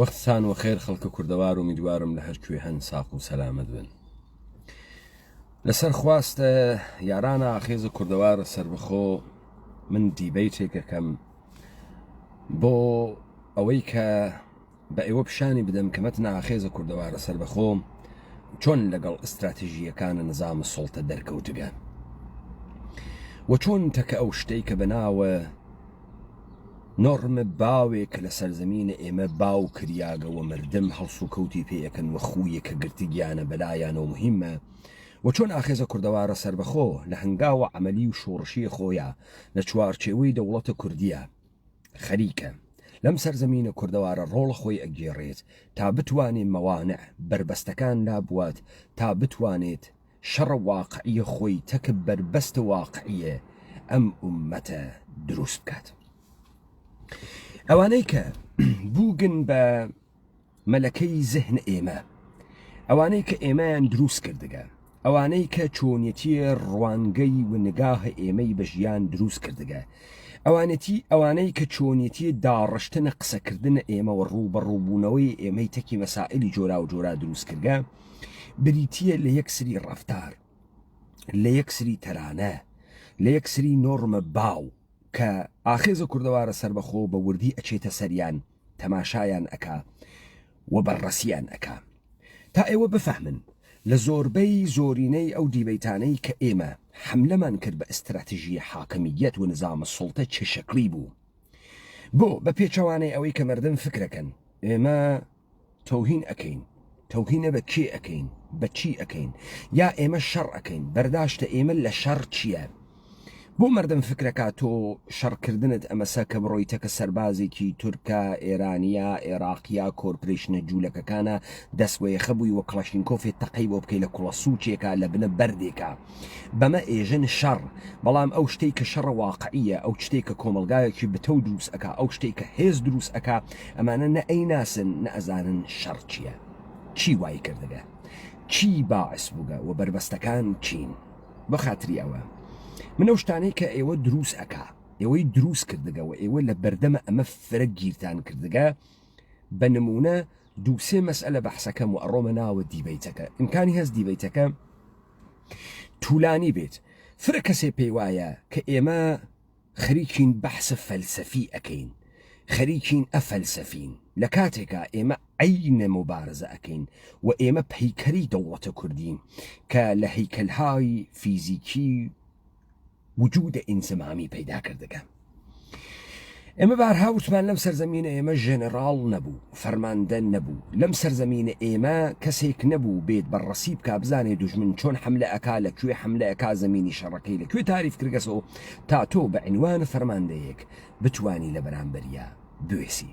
وەختتان و خێر خەڵکە کوردەوار و میدوارم لە هەرکوێ هەن ساق و سەلامەت بن. لەسەر خواستە یارانە ئاخێزە کوردەوار سەربەخۆ من دیبەیتێکەکەم بۆ ئەوەی کە بە ئێوە پیشانی بدەم کە مەتنە ئاخێزە کوردەوارە سەربەخۆ چۆن لەگەڵ ئستراتیژیەکانە نظامە سوڵتە دەرکەوتگە و چۆن تەکە ئەو شتەی کە بەناوە نۆڕمە باوێک لە سەرزەمینە ئێمە باو کریاگەوە مردم هەڵسو و کەوتی پێیەکەن وە خویە کە گرتی گیانە بەلایانەوە مهمە و چۆن ئاخێزە کوردەوارە سەربەخۆ لە هەنگاوە عملی و شۆڕشی خۆیە لە چوارچێوەی دەوڵەتە کوردیە خەریکە لەم سەرزەمینە کوردەوارە ڕۆڵە خۆی ئەگێڕێت تا بتوانێت مەوانع بربەستەکان لابوات تا بتوانێت شەڕە واقعیە خۆی تەکە بربەستە واقعیە ئەم ئومەتە دروست بکات. ئەوانەی کە بووگن بە مەلەکەی زەهن ئێمە، ئەوانەی کە ئێمەیان دروست کردگە، ئەوانەی کە چۆنیەتی ڕوانگەی و نگاهە ئێمەی بە ژیان دروست کردگە، ئەوانەی کە چۆنیەتی داڕشتنە قسەکردنە ئێمە و ڕووبەڕووبوونەوەی ئێمەی تەکی مەسائلی جۆرا و جۆرا دروست کردگە بریتیە لە یەکسری ڕەفتار، لە یەکسری تەرانە، لە یەکسری نۆڕمە باو کە ئاخێزە کوردەوارە سەربەخۆ بە وردی ئەچێتە سەریان تەماشایان ئەکا و بەڕەسیان ئەکا تا ئێوە بفەهمن لە زۆربەی زۆرینەی ئەو دیبەیتانەی کە ئێمە حملەمان کرد بە ئستراتیژیە حاکمیەت و نظامە سوڵتە چه شەکلی بوو بۆ بە پێچەوانەی ئەوەی کە مردم فکرەکەن ئێمە تەوهین ئەکەین. تەوهینە بە کێ ئەکەین، بە چی ئەکەین، یا ئێمە شەڕ ئەکەین، بەرداشتە ئێمە لە شەڕ چییە؟ بۆ مردم فکرەکە تۆ شەڕکردنت ئەمەسە کە بڕۆیتەکە سەربازێکی تورکە، ئێرانیا، عێراقیا، کۆرپۆریشنە جوولەکەکانە دەستوەیە خەبووی وە کڵەشینکۆفێت تەقەی بۆ بکەی لە کوڵە سووچێکە لە بنە بەردێکە بەمە ئێژن شەڕ. بەڵام ئەو شتەی کە شەڕە واقعیە، ئەو شتێک کە کۆمەلگایەکی بتەو دروست ئەکا، ئەو شتێک کە هێز دروست ئەکا، ئەمانە نە ئەی ناسن نە ئەزانن شەڕ چییە، چی وای کردگە، چی باعث بووگە و بربەستەکان چین. بە خاتری ئەوە من ئەو شتانەی کە ئێوە دروست ئەکا، ئێوەی دروست کردگەوە، ئێوە لە بەردەمە ئەمە فرە گیرتان کردگە، بە نمونە دووسێ مەسئلە بەحسەکەم و ئەڕۆمە ناوە دیبەیتەکە. ئیمکانی هەست دیبەیتەکە توولانی بێت. فرە کەسێ پێی وایە کە ئێمە خەریکین بەحسە فەلسەفی ئەکەین، خەریکین ئەفەلسەفین لە کاتێکە ئێمە عینە مبارزە ئەکەین و ئێمە پەیکەری دەوڵەتە کوردین کە لە هەیکەلهای فیزیکی وجود ئینزمامی پەیدا کردەکە. ئێمە بارها وتمان لەم سەرزەمینە ئێمە ژێنەڕاڵ نەبوو، فەرماندە نەبوو، لەم سەرزەمینە ئێمە کەسێک نەبوو بێت بەڕەسی بکە بزانێ دوژمن چۆن حملە ئەکا، لەکوێ حملە ئەکا، زەمینی شەڕەکەی لەکوێ تاریف کردگەسەوە تا تۆ بە عنوانە فەرماندەیەک بتوانی لە بەرامبەریە بوێسی.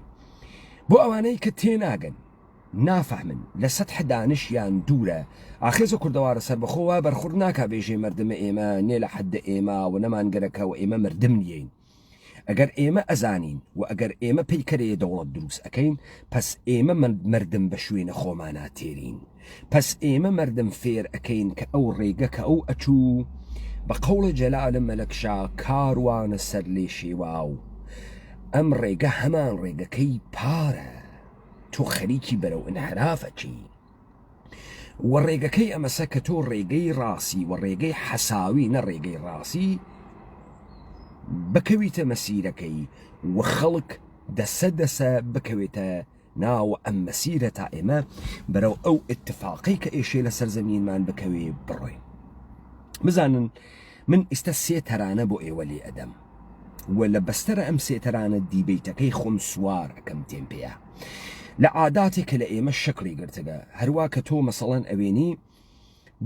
بۆ ئەوانەی کە تێناگەن نافەهمن لە سەتح دانشیان دوورە، ئاخێزە کوردەوارە سەربەخۆوە بەرخورد ناکا بێژێ مردمە ئێمە نێ لە حەدە ئێمە و نەمانگەرەکە و ئێمە مردم نیەین. ئەگەر ئێمە ئەزانین و ئەگەر ئێمە پەیکەرەیە دەوڵەت دروست ئەکەین، پس ئێمە مردم بە شوێنە خۆمانە تێرین، پس ئێمە مردم فێر ئەکەین کە ئەو ڕێگە کە ئەو ئەچوو بە قەوڵە جەلالە مەلەکشا کاروانە سەر لێ شێواو، ئەم ڕێگە هەمان ڕێگەکەی پارە، تۆ خەریکی بەرەو ئینحرافەچی و ڕێگەکەی ئەمەسە کە تۆ ڕێگەی ڕاستی و ڕێگەی حەساوی نە ڕێگەی ڕاستی بکەویتە مەسیرەکەی و خەڵک دەسە بکەوێتە ناو ئەم مەسیرە تا ئێمە بەرەو ئەو ئتفاقی کە ئێشێ لە سەرزەمینمان بکەوێ بڕۆین. بزانن من ئێستا سێ تەرانە بۆ ئێوە لێ ئەدەم و لە بەستەرە ئەم سێ تەرانە دیبەیتەکەی خۆم سوار ئەەکەم تێم پێیە لە عاداتێک کە لە ئێمە شەکڵی گرتگە، هەروە کە تۆ مەسەڵەن ئەوێنی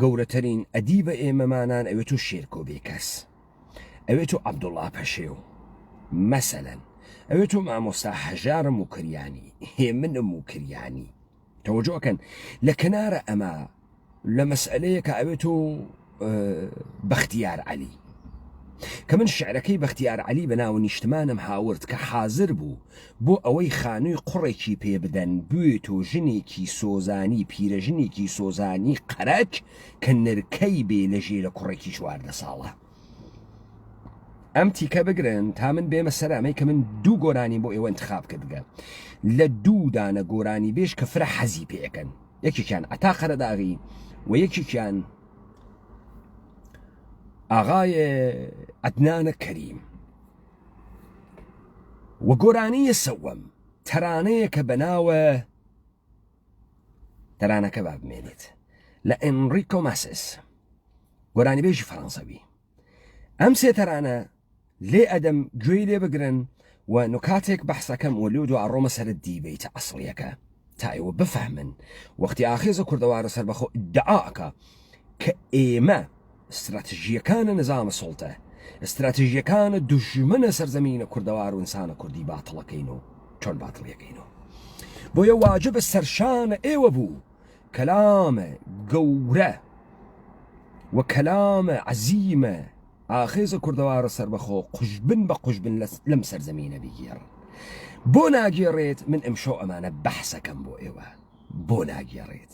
گەورەترین ئەدیبە ئێمەمانان ئەوێت و شێرکۆ بێکەس، ئەوێت و عەبدوڵڵا پەشێو، مەسەلەن ئەوێت و مامۆستا هەژارم و کریانی، هێمنم و کریانی. تەوەجۆکەن لە کەنارە ئەمە لە مەسئلەیەکە ئەوێت و بەختیار عەلی کە من شعرەکەی بەختیار عەلی بەناو نیشتمانم هاورد کە حازر بوو بۆ ئەوەی خانووی قوڕێکی پێ بدەن بوێت و ژنێکی سۆزانی، پیرەژنێکی سۆزانی قەرەج کە نرکەی بێ لە ژێرە کوڕێکی 14 ساڵە. ئەم تیکە بگرن تا من بێمە سەر ئەمەی کە من دوو گۆرانی بۆ ئێوە انتخاب کردگە لە دوو دانە گۆرانی بێش کە فرە حەزی پێەکەن یەکێکیان ئەتا قەرەداغی و یەکێکیان ئاغای عەدنانە کەریم و گۆرانیە سەوەم تەرانەیە کە بەناوە تەرانەکە با بمێنێت لە ئێنریکۆ ماسس گۆرانی بێژی فەڕەنسەوی ئەم سێ تەرانە لێ ئەدەم گوێی لێ بگرن و نکاتێک بەحسەکەم و لێ دو ئەڕۆمە سەر دیبەیتە ئەسڵیەکە تا ئێوە بفەهمن وەختی ئاخێزە کوردەوارە سەر بەخۆ ئیدعاکە کە ئێمە استراتیژیەکانە نظامە سڵتە استراتیژیەکانە دوژمنە سەرزەمینە کوردەوار و ئینسانە کوردی باتڵەکەین و چۆن باتڵیەکەینەوە بۆیە واجبە سەرشانە ئێوە بوو کەلامە گەورە و کەلامە عەزیمە ئاخێزە کوردەوارە سەر بەخۆ قوشبن بە قوشبن لەم سەرزەمینە بیگێڕن بۆ ناگێڕێت من ئەمشۆ ئەمانە بەحسەکەم بۆ ئێوە بۆ ناگێڕێت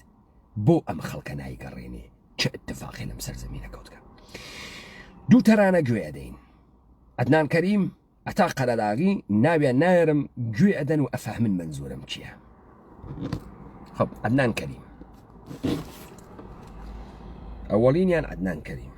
بۆ ئەم خەڵکە نایگەڕێنێ چه اتفاقی لەم سەرزەمینە کەوتکە دوو تەرانە گوێ ئەدەین عەدنان کەریم ئەتا قەرەداغی ناویان نایەرم گوێ ئەدەن و ئەفەهمن منزورم چییە خب عەدنان کەریم ئەوەڵینیان عەدنان کەریم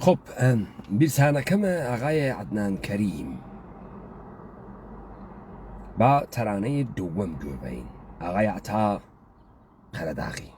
خب بیرسانەکەمە ئاغای عەدنان کەریم با تەرانەی دووەم گوێبەین ئاغای عەتا قەرەداغی.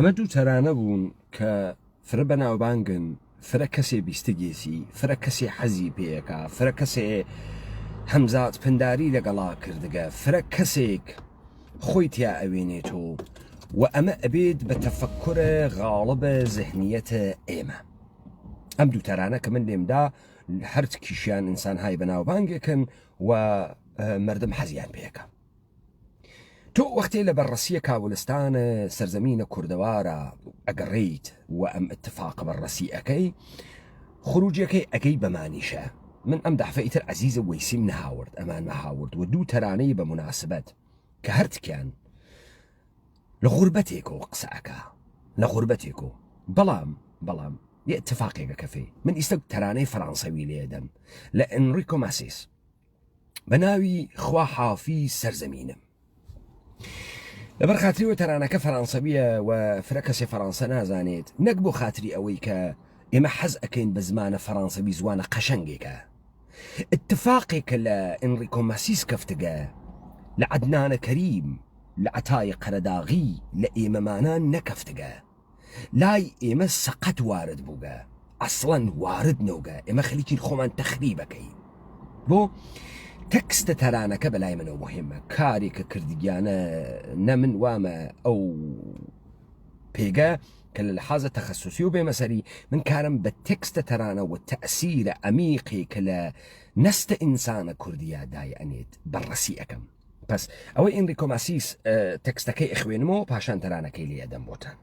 ئەمە دوو تەرانە بوون کە فرە بەناوبانگن، فرە کەسێ بیستگێسی، فرە کەسێ حەزی پێیەکە، فرە کەسێ هەمزات پنداری لەگەڵا کردگە، فرە کەسێک خۆی تیا ئەوێنێتەوە و ئەمە ئەبێت بە تەفەککورە غاڵبە زەهنیەتە ئێمە. ئەم دوو تەرانە کە من لێمدا هەر کیشیان ئینسانهای بەناوبانگێکن و مردم حەزیان پێیەکە. تۆ وەختێ لە بەرڕەسیە کابلستانە سەرزەمینە کوردەوارە ئەگەڕێیت و ئەم اتفاق بەرڕەسی ئەەکەی خروجەکەی ئەگەی بەمانیشە. من ئەم دەحفە ئیتر عەزیزە وەیسیم نەهاورد ئەمان مەهاورد و دوو تەرانەی بە مناسبەت کە هەرتکیان لە غوربەتێک و قسەکە لە غوربەتێک و بەڵام یە اتفاقێکە کەفێ من ئیستا تەرانەی فەڕەنسەوی لێدەم لە ئەنریکۆ ماسیس بە ناوی خوا حافی سەرزەمینم لەبەر خاتریوە تەرانەکە فەڕەنسەویە و فرە کەسێ فەڕەنسە نازانێت نەک بۆ خاتری ئەوەی کە ئێمە حەز ئەەکەین بە زمانە فەڕەنسەوی زوانە قەشەنگێکە اتفاقێکە لە ئەنریکۆ ماسیس کەفتگە لە عەدنانە کەریم لە عەتای قەرەداغی لە ئێمەمانان نەکەفتگە لای ئێمە سەقەت وارد بووگە ئەسڵەن وارد نەوگە ئێمە خەلیکی خۆمان تەخریبەکەین بۆ تەکستە تەرانەکە بەلای منەوە مهمە کارێکە کردگیانە نە من وامە ئەو پێگە کە لە لەحازە تەخەسوسی و بێمەسەری من کارم بە تێکستە تەرانە و تەئسیرە ئەمیقی کە لە نەستە ئینسانە کوردیە دای ئەنێت بەڕەسی ئەەکەم پس ئەوەی ئەنریکۆ ماسیس تەکستەکەی ئەخوێنمەوە پاشان تەرانەکەی لێدەم بۆتان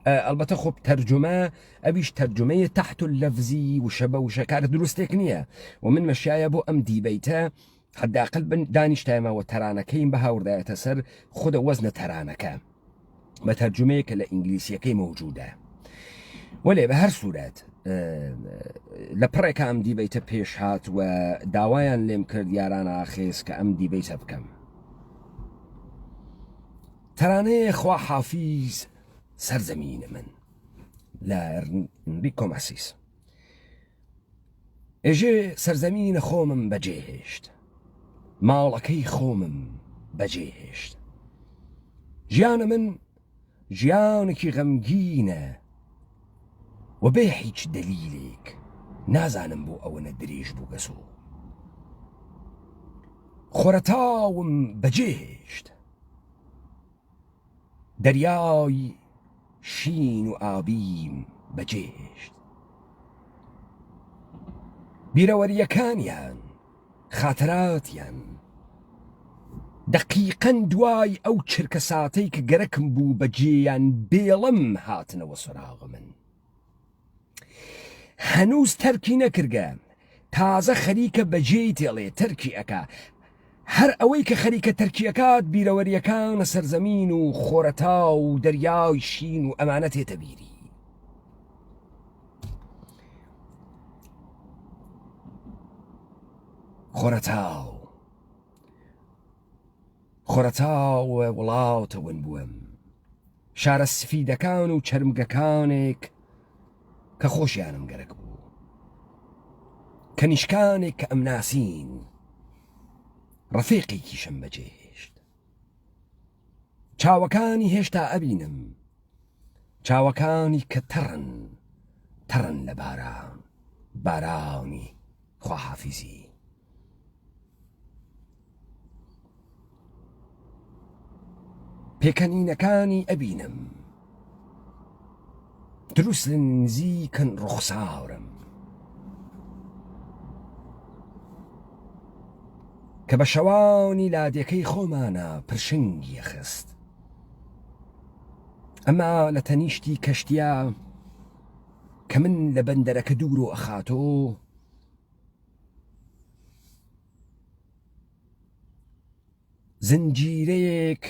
البته خب ترجمه ئەویش ترجمەیە تحت اللەفزی وشەبە وشەکار دروستێک نییە و من مەشایە بۆ ئەم دیبەیتە حداقل دانیشتایمەوە تەرانەکەیم بە هاوردایەتە سەر خودە وەزنە تەرانەکە بە تەرجمەیەکە لە ئینگلیسیەکەی مەوجودە وەلێ بە هەر سوورەت لە پڕێکە ئەم دیبەیتە پێش هات و داوایان لێم کرد یاران ئاخێز کە ئەم دیبەیتە بکەم تەرانەیە خوا حافیز سەرزەمینە من لە ئەنریکۆ ماسیس ئێژێ سەرزەمینە خۆمم بەجێهێشت ماڵەکەی خۆمم بەجێهێشت ژیانە من ژیانێکی غەمگینە و بێ هیچ دەلیلێک نازانم بۆ ئەوەنە درێژ بوو گەسۆ خۆرەتاوم بەجێهێشت دەریای شین و ئابیم بەجێهێشت بیرەوەریەکانیان خاتراتیان دەقیقەن دوای ئەو چرکە ساتەی کە گەرەکم بوو بەجێیان بێڵم هاتنەوە سراغ من هەنووز تەرکی نەکردگە تازە خەریکە بەجێی تێڵێ تەرکی ئەکا هەر ئەوەی کە خەریکە تەرکیەکات بیرەوەریەکانە سەرزەمین و خۆرەتا و دەریای شین و ئەمانە تێتە بیری خۆرەتاوە وڵاتەوەن بووم شارە سفیدەکان و چەرمگەکانێک کە خۆشیانم گەرەک بوو کەنیشکانێک کە ئەم ناسین ڕەفیقێکیشم بەجێهێشت چاوەکانی هێشتا ئەبینم چاوەکانی کە تەڕن لە بارانی خواحافیزی پێکەنینەکانی ئەبینم دروست لە نزیکن ڕوخساورم کە بە شەوانی لادیەکەی خۆمانە پرشنگی خست ئەمە لە تەنیشتی کەشتیا کە من لە بەندەرەکە دوور و ئەخاتۆ زنجیرەیەک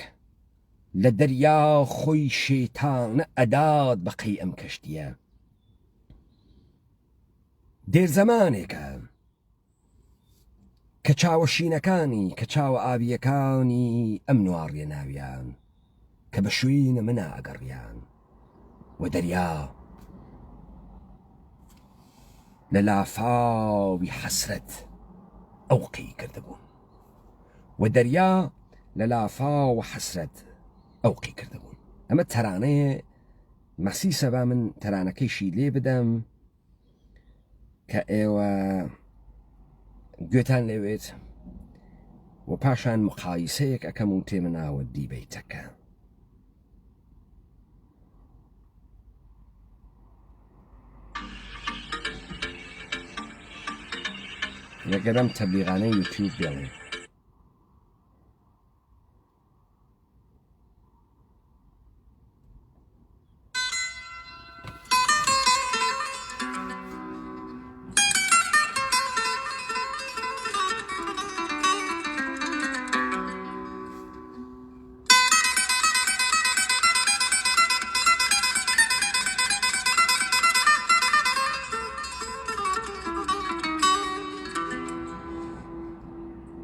لە دەریا خۆی شێتانە ئەداد بەقەی ئەم کەشتیە دێرزەمانێکە کە چاوەشینەکانی کە چاوە ئاویەکانی ئەم نوارێ ناویان کە بە شوێنە منە ئەگەڕیان و دەریا لە لافاوی حەسرەت ئەوقی کردبوون و دەریا لە لافاو حەسرەت ئەوقی کردبوون ئەمە تەرانەیە مەسیسە با من تەرانەکەیشی لێ بدەم کە ئێوە گوێتان لەوێت و پاشان مقایسەیەک ئەەکەم و تێمەناوە دیبەیتەکە لەگەرم تەبلیغانەی یوتیوب بێڵێ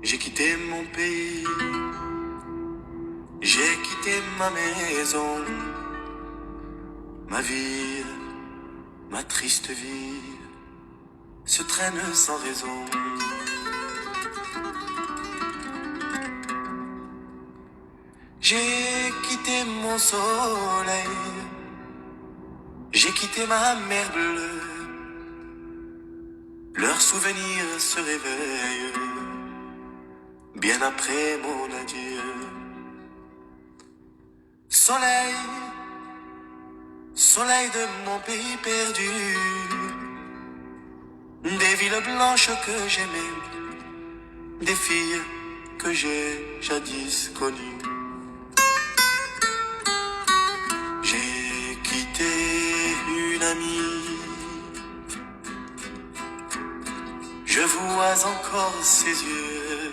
J'ai quitté mon pays, j'ai quitté ma maison, ma vie, ma triste vie se traîne sans raison. J'ai quitté mon soleil, j'ai quitté ma mer bleue. Leurs souvenirs se réveillent bien après mon adieu. Soleil, soleil de mon pays perdu, des villes blanches que j'aimais, des filles que j'ai jadis connues. J'ai quitté une amie, je vois encore ses yeux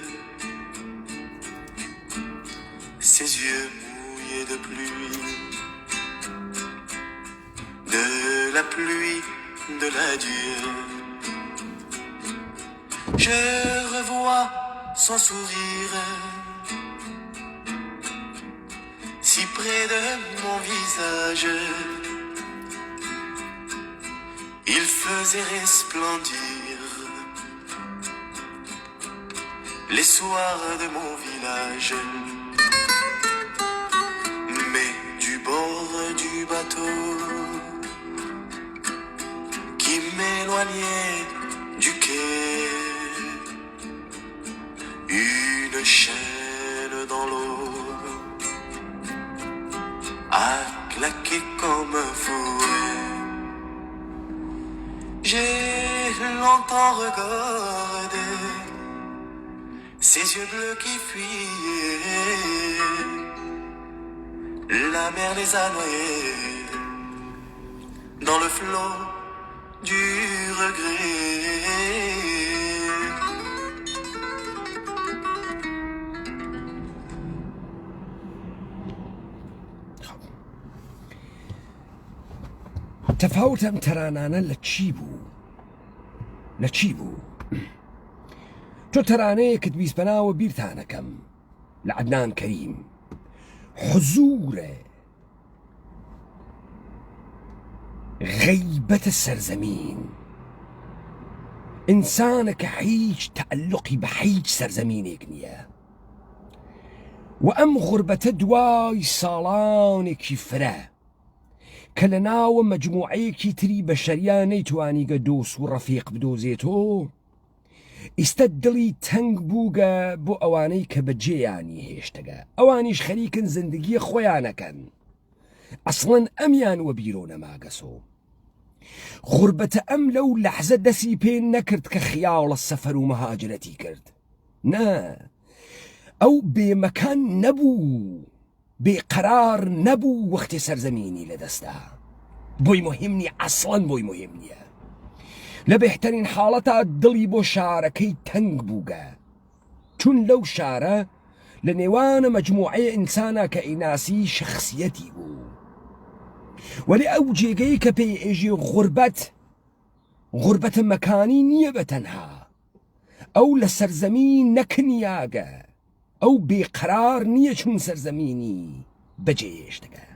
mouillés de pluie, de la pluie, de l'adieu. Je revois son sourire, si près de mon visage, il faisait resplendir les soirs de mon village. Mais du bord du bateau qui m'éloignait du quai, une chaîne dans l'eau a claqué comme un fouet. J'ai longtemps regardé ces yeux bleus qui fuyaient, la mer les a noyés dans le flot du regret. تەفاوتم تەرانانە لە چی بوو؟ تۆ تەرانەیەکت بیسپەناوە بیرتانەکەم لە عەدنان کەریم، حزورە غەیبەتە سەرزەمین، ئینسانە کە هیچ تەعەللوقی بە هیچ سەرزەمینێک نییە، و ئەم غوربەتە دوای ساڵانێکی فرە کە لە ناوە مەجموعەیەکی تری بەشەریان نەیتوانیگە دۆست و ڕەفیق بدۆزێتەوە، ئیستە دڵی تەنگ بووگە بۆ ئەوانەی کە بەجێیانی هێشتەگە، ئەوانیش خەریکن زندگی خۆیانەکەن، ئەسڵەن ئەمیان وە بیرۆ نەماگەسۆ. غوربەتە ئەم لەو لەحزە دەسی پێ نەکرد کە خیاڵە سەفەر و مەهاجرەتی کرد، نا ئەو بێمەکان نەبوو، بێقەرار نەبوو وەختی سەرزەمینی لەدەستا، بۆی مهم نییە، ئەسڵەن بۆی مهم نییە. لە بێحتەرین حاڵەتا دڵی بۆ شارەکەی تەنگ بووگە، چون لەو شارە لە نێوانە مەجموعەیە ئینسانە کە ئیناسی شەخسیەتی بوو، وەلی ئەو جێگەی کە پێی ئێژی غوربەتە مەکانی نییە بەتەنها، ئەو لە سەرزەمین نەکنیاگە، ئەو بێقەرار نییە چون سەرزەمینی بەجێهێشتەگە.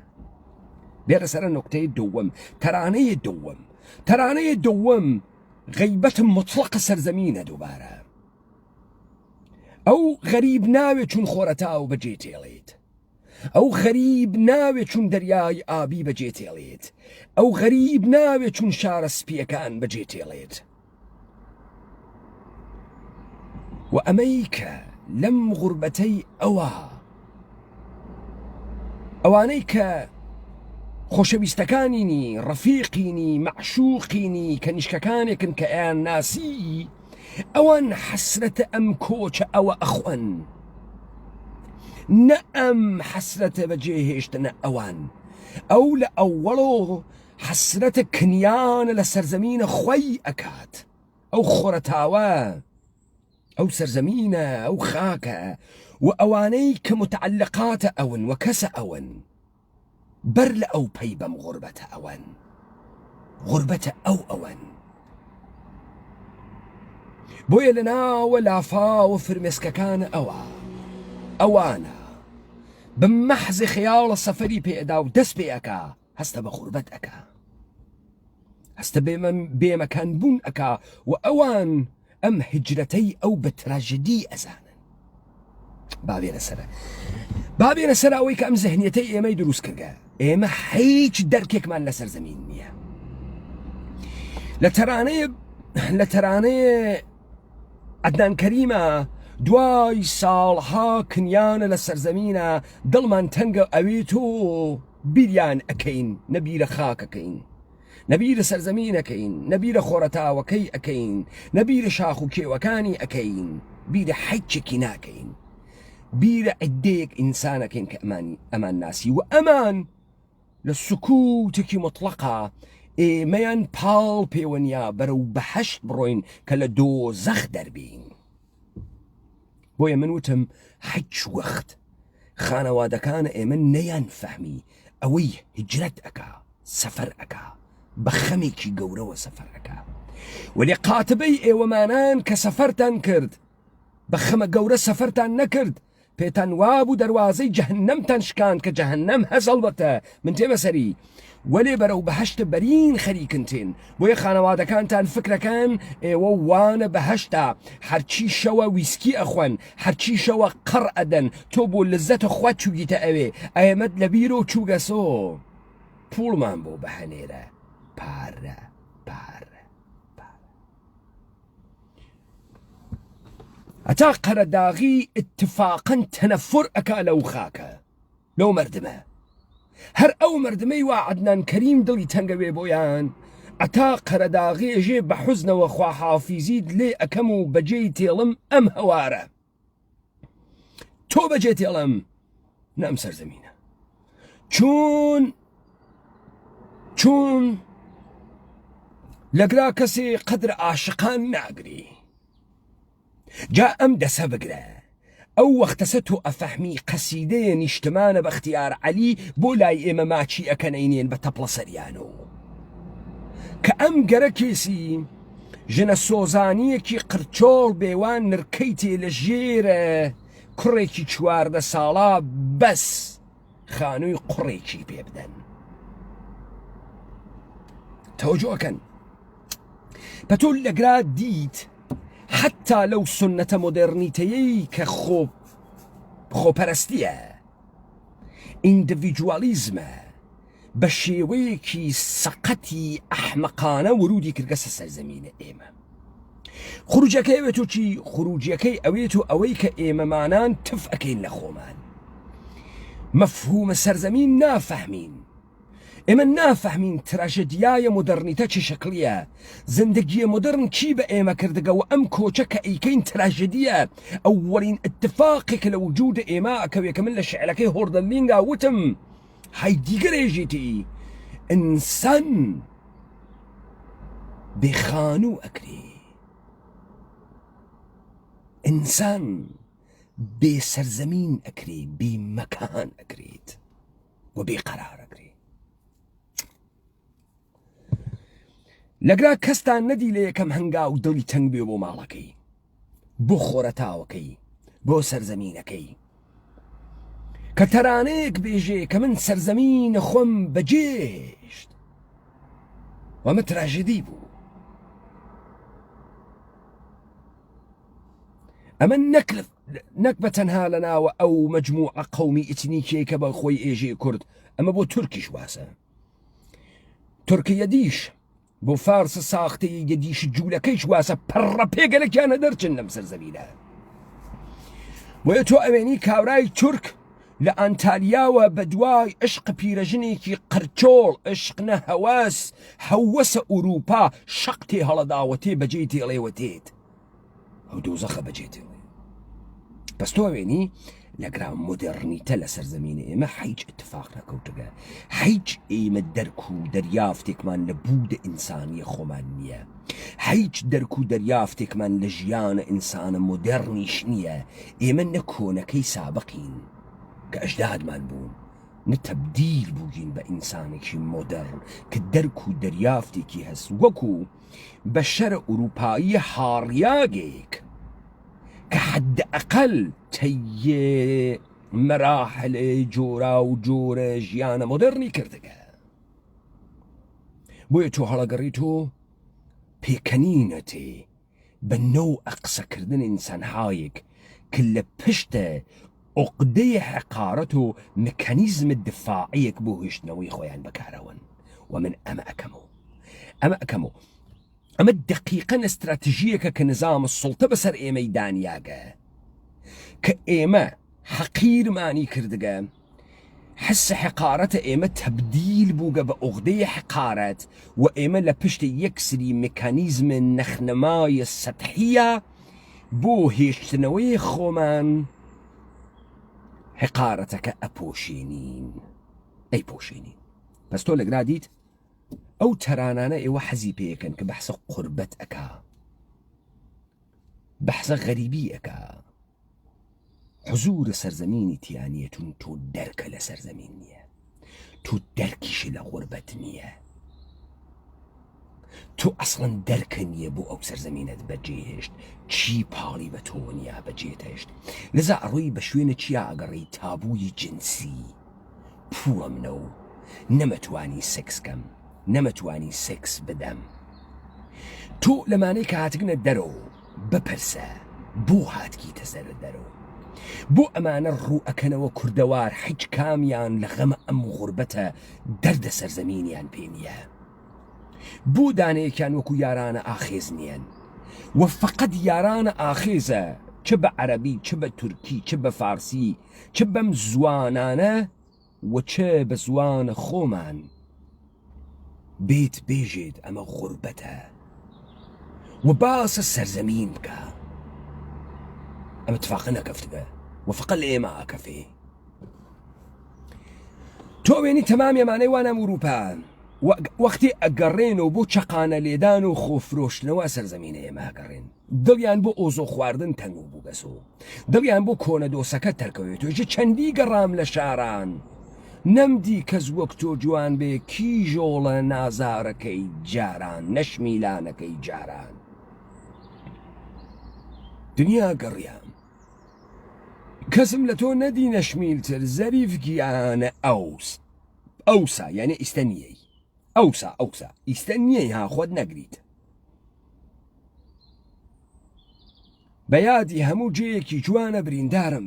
بێرە سەرە نوکتەی دووەم، تەرانەیە دووەم غەیبەت مطلقە سەرزەمینە دووبارە. ئەو غەریب ناوێ چون خۆرەتاو بەجێ تێڵێت، ئەو غەریب ناوێ چون دەریای ئابی بەجێ تێڵێت، ئەو غەریب ناوێ چون شارە سپیەکان بەجێ تێڵێت. و ئەمەی کە لەم غوربەتەی ئەوانەی کە خۆشەویستەکانینی، ڕەفیقینی، مەعشوقینی، کە نیشکەکانێکن کە ئەیان ناسی، ئەوان حەسرەتە ئەم کۆچە ئەوە ئەخوەن، نە ئەم حەسرەتە بەجێهێشتنە ئەوان، ئەو لە ئەووەڵۆ حەسرەتە کنیانە لە سەرزەمینە خۆی ئەکات، ئەو خۆرەتاوە، ئەو سەرزەمینە، ئەو خاکە، و ئەوانەی کە متعلقاتە ئەون و کەسە ئەون، بەر لە ئەو پەی بەم غوربەتە ئەوەن، غوربەتە ئەوەن. بۆیە لە ناوە لافاوە فرمێسکەکانە ئەوانە بمەحزی خەیاڵە سەفەری پێدا و دەست پێ ئەکا هەستە بە غوربەت ئەکا هەستە بێمەکان بوون ئەکا و ئەوان ئەم هجرەتەی ئەو بە تراژدی ئەزانن. بابێنە سەر ئەوەی کە ئەم زەهنیەتەی ئێمەی دروست کردگە. ئێمە هیچ دەرکێکمان لەسەر زەمین نییە. لە تەرانەیە عەدنان کەریمە دوای ساڵها کنیانە لە سەرزەمینە دڵمان تەنگە ئەوێت و بیریان ئەکەین نەبیرە خاکەکەین نەبیرە سەرزەمینەکەین نەبیرە خۆرەتاوەکەی ئەکەین نەبیرە شاخ و کێوەکانی ئەکەین بیرە حەیچێکی ناکەین بیرە عدەیەک ئینسانەکەین کە ئەمان ناسی و ئەمان لە سکوتێکی مطلقە ئێمەیان پاڵ پەیوەنیا بەرەو بەهەشت بڕۆین کە لە دۆزەخ دەربین. بۆیە من وتم هیچ وەخت خانەوادەکانە ئێمە نەیان فەهمی ئەوەی هجرەت ئەکا سەفەر ئەکا بە خەمێکی گەورەوە سەفەر ئەکا وەلێ قاتبەی ئێوەمانان کە سەفەرتان کرد بە خەمە گەورە سەفەرتان نەکرد پێتان وابوو دەواازەی جەهەنەمتان شکاند کە جەهەنەم هەزەڵبەتە من تێمە سەری وەلێ بەرەو بەهەشتە بەرین خەریکنتین بۆیە خانەوادەکانتان فکرەکان ئێوە وانە بەهەشتا هەرچی شەوە ویسکی ئەخۆن هەرچی شەوە قڕ ئەدەن تۆ بۆ لەزەتە خوا چووگیتە ئەوێ ئەمەد لە بیرۆ چووگەسۆ پوڵمان بۆ بەهەنێرە پارە ئەتا قەرەداغی اتفاقەن تەنەفر ئەکا لەو خاکە لەو مردمە هەر ئەو مردمەی وا عەدنان کەریم دڵی تەنگەوێ بۆیان ئەتا قەرەداغێژێ بە حوزنەوە خواحافیزیت لێ ئەکەم و بەجێی تێڵم ئەم هەوارە تۆ بەجێ تێڵم نەم سەرزەمینە چون لەگرا کەسێ قەدر عاشقان ناگری جا ئەم دەسە بگرە ئەو وەختەسە تۆ ئەفەحمی قەسیدەیە نیشتمانە بەختیار عەلی بۆ لای ئێمە ماچی ئەکەنەینێن بە تەپڵە سەریانۆ کە ئەم گەرە کێسی ژنە سۆزانیەکی قرچۆڵ بێوان نرکەی تێ لە ژێرە کوڕێکی 14 ساڵا بەس خانووی قوڕێکی پێ بدەن تەوەجۆکەن بە تۆ لەگرا دیت حتى لو سنة مدرنيتي خۆپەرستیە ئیندیڤیدوالیزمە بە شێوەیەکی سەقەتی ئەحمەقانە ورودی کردگەسە سەرزەمینە ئێمە خروجەکەی ئەوێت و چی خروجیەکەی ئەوێت و ئەوەی کە ئێمەمانان تف ئەکەین لە خۆمان مەفهومە سەرزەمین نافەهمین ئێمە نافەهمین تراژدیایە مدرنیتە چی شکلیە زندگیە مدرن کی بە ئێمە کردگە و ئەم کۆچە کە ئەیکەین تراژدیە ئەوەڵین اتفاقێک لە وجود ئێمە ئەکەوێ کە من لە شعرەکەی هۆردەلینگا وتم هەی دیگەرێژیتی ئینسان بێخانوو ئەکرێ ئینسان بێ سەرزەمین ئەکرێ بێ مەکان ئەکرێت و بێ قەرار ئەکرێت لەگرا کەستان نەدی لە یەکەم هەنگا و دڵی تەنگ بێ بۆ ماڵەکەی بۆ خۆرەتاوەکەی بۆ سەرزەمینەکەی کە تەرانەیەک بێژێ کە من سەرزەمینە خۆم بەجێشت وەمە تراژدی بوو ئەمە نەک بە تەنها لە ناوە ئەو مەجموعە قەومی ئیتنیکیە کە بە خۆی ئێژێ کورد ئەمە بۆ تورکیش واسە تورکیە دیش بۆ فارس ساختەی یەدیش جوولەکەیش واسە پەڕە پێگەلێکیانە دەرچن لەم سەرزەمینە بۆیە تۆ ئەوێنی کاورای تورک لە ئەنتالیاوە بە دوای عشق پیرەژنێکی قرچۆڵ عشق نە هەواس هەوەسە ئوروپا شەق تێ هەڵەداوەتێ بەجێی تێڵێوەتێت ئەو دۆزەخە بەجێ تێڵێ بەس تۆ ئەوێنی لەگرا مدرنیتە لە سەرزەمینە ئێمە هیچ اتفاق نەکەوتگە هیچ ئێمە دەرک و دەریافتێکمان لە بوودە ئینسانیە خۆمان نییە هیچ دەرک و دەریافتێکمان لە ژیانە ئینسانە مدرنیش نییە ئێمە نە کۆنەکەی سابقین کە ئەجدادمان بوون نتبدیل بووین بە ئینسانێکی مۆدەرن کە دەرک و دەریافتێکی هەست وەکو بە شەرە ئوروپایی هاڕیاگێک کە حدەئەقەل تەیە مەراحلێ جۆرا و جۆرە ژیانە مۆدەرنی کردەگە بۆیە تۆ هەڵەگەڕیتۆ پێکەنینەتێ بە نەو ئەقسەکردن ئینسانهایەک کە لە پشتە عقدەی حقارەت و مکانیزمە دفاعیەک بۆ هێشتنەوەی خۆیان بەکارەوەن و من ئەمە ئەەکەمەوە ئەمە دقیقەن ئەستراتیژیەکە کە نظام سڵتە بەسەر ئێمەی دانیاگە کە ئێمە حەقیرمانی کردگە حس حقارەتە ئێمە تەبدیل بووگە بە عقدەی حقارەت و ئێمە لە پشتی یەک سری مکانیزمە نەخنەمای سەتحیە بۆ هێشتنەوەی خۆمان حقارەتەکە ئەپۆشێنین ئەیپۆشێنین پس تۆ لەگرا دیت ئەو تەرانانە ئێوە حەزی پێیەکەن کە بەحسە قوربەت ئەکا بەحسە غەریبی ئەکا حزور سەرزەمینی تیانیەتون تۆ دەرکە لە سەرزەمین نییە تۆ دەرکیشی لە غوربەت نییە تۆ ئەسڵەن دەرکە نییە بۆ ئەو سەرزەمینت بەجێهێشت چی پاڵی بە تۆ نیە بەجێتەشت لەزا ئەڕۆی بە شوێنە چیا ئەگەڕی تابووی جنسی پووە منە و نەمەتوانی سێکسکەم نەمەتوانی سێکس بدەم تۆ لەمانەی کە هاتگنە دەرەوە بپرسە بۆ هاتگیتە سەر دەرەوە بۆ ئەمانە ڕوو ئەکەنەوە کوردەوار هیچ کامیان لە غەمە ئەم غوربەتە دەردە سەرزەمینیان پێ نییە بۆ دانەیەکیان وەکو یارانە ئاخێز نیەن و فقط یارانە ئاخێزە چ بە عەرەبی چ بە تورکی چ بە فارسی چ بەم زوانانە و چ بە زوانە خۆمان بێت بێژێت ئەمە غوربەتە و باسە سەرزەمین بکە ئەمە تفاقە نەکەفتگە و فقط لە ئێمە ئاکەفێ تۆ وێنی تەمام ئێمانەی وانەم ئوروپا وەختی ئەگەڕێنەوە بۆ چەقانە لێدان و خۆفرۆشتنەوە سەرزەمینە ئێمە ئەگەڕێن دڵیان بۆ ئۆزۆ خواردن تەنگ و بوو بەسۆ دڵیان بۆ کۆنە دۆسەکە تەرکەوێتەوە چەندی گەڕام لە شاران نەمدی کەس وەک تۆ جوان بێ کیژۆڵە نازارەکەی جاران نەشمیلانەکەی جاران دنیا گەڕیام کەسم لە تۆ نەدی نەشمیلتر زەریف گیانە ئەوسا یعنی ئیستەنیەی ئەوسا ئیستەنیەی ها خۆت نەگریت بە یادی هەموو جەیەکی جوانە بریندارم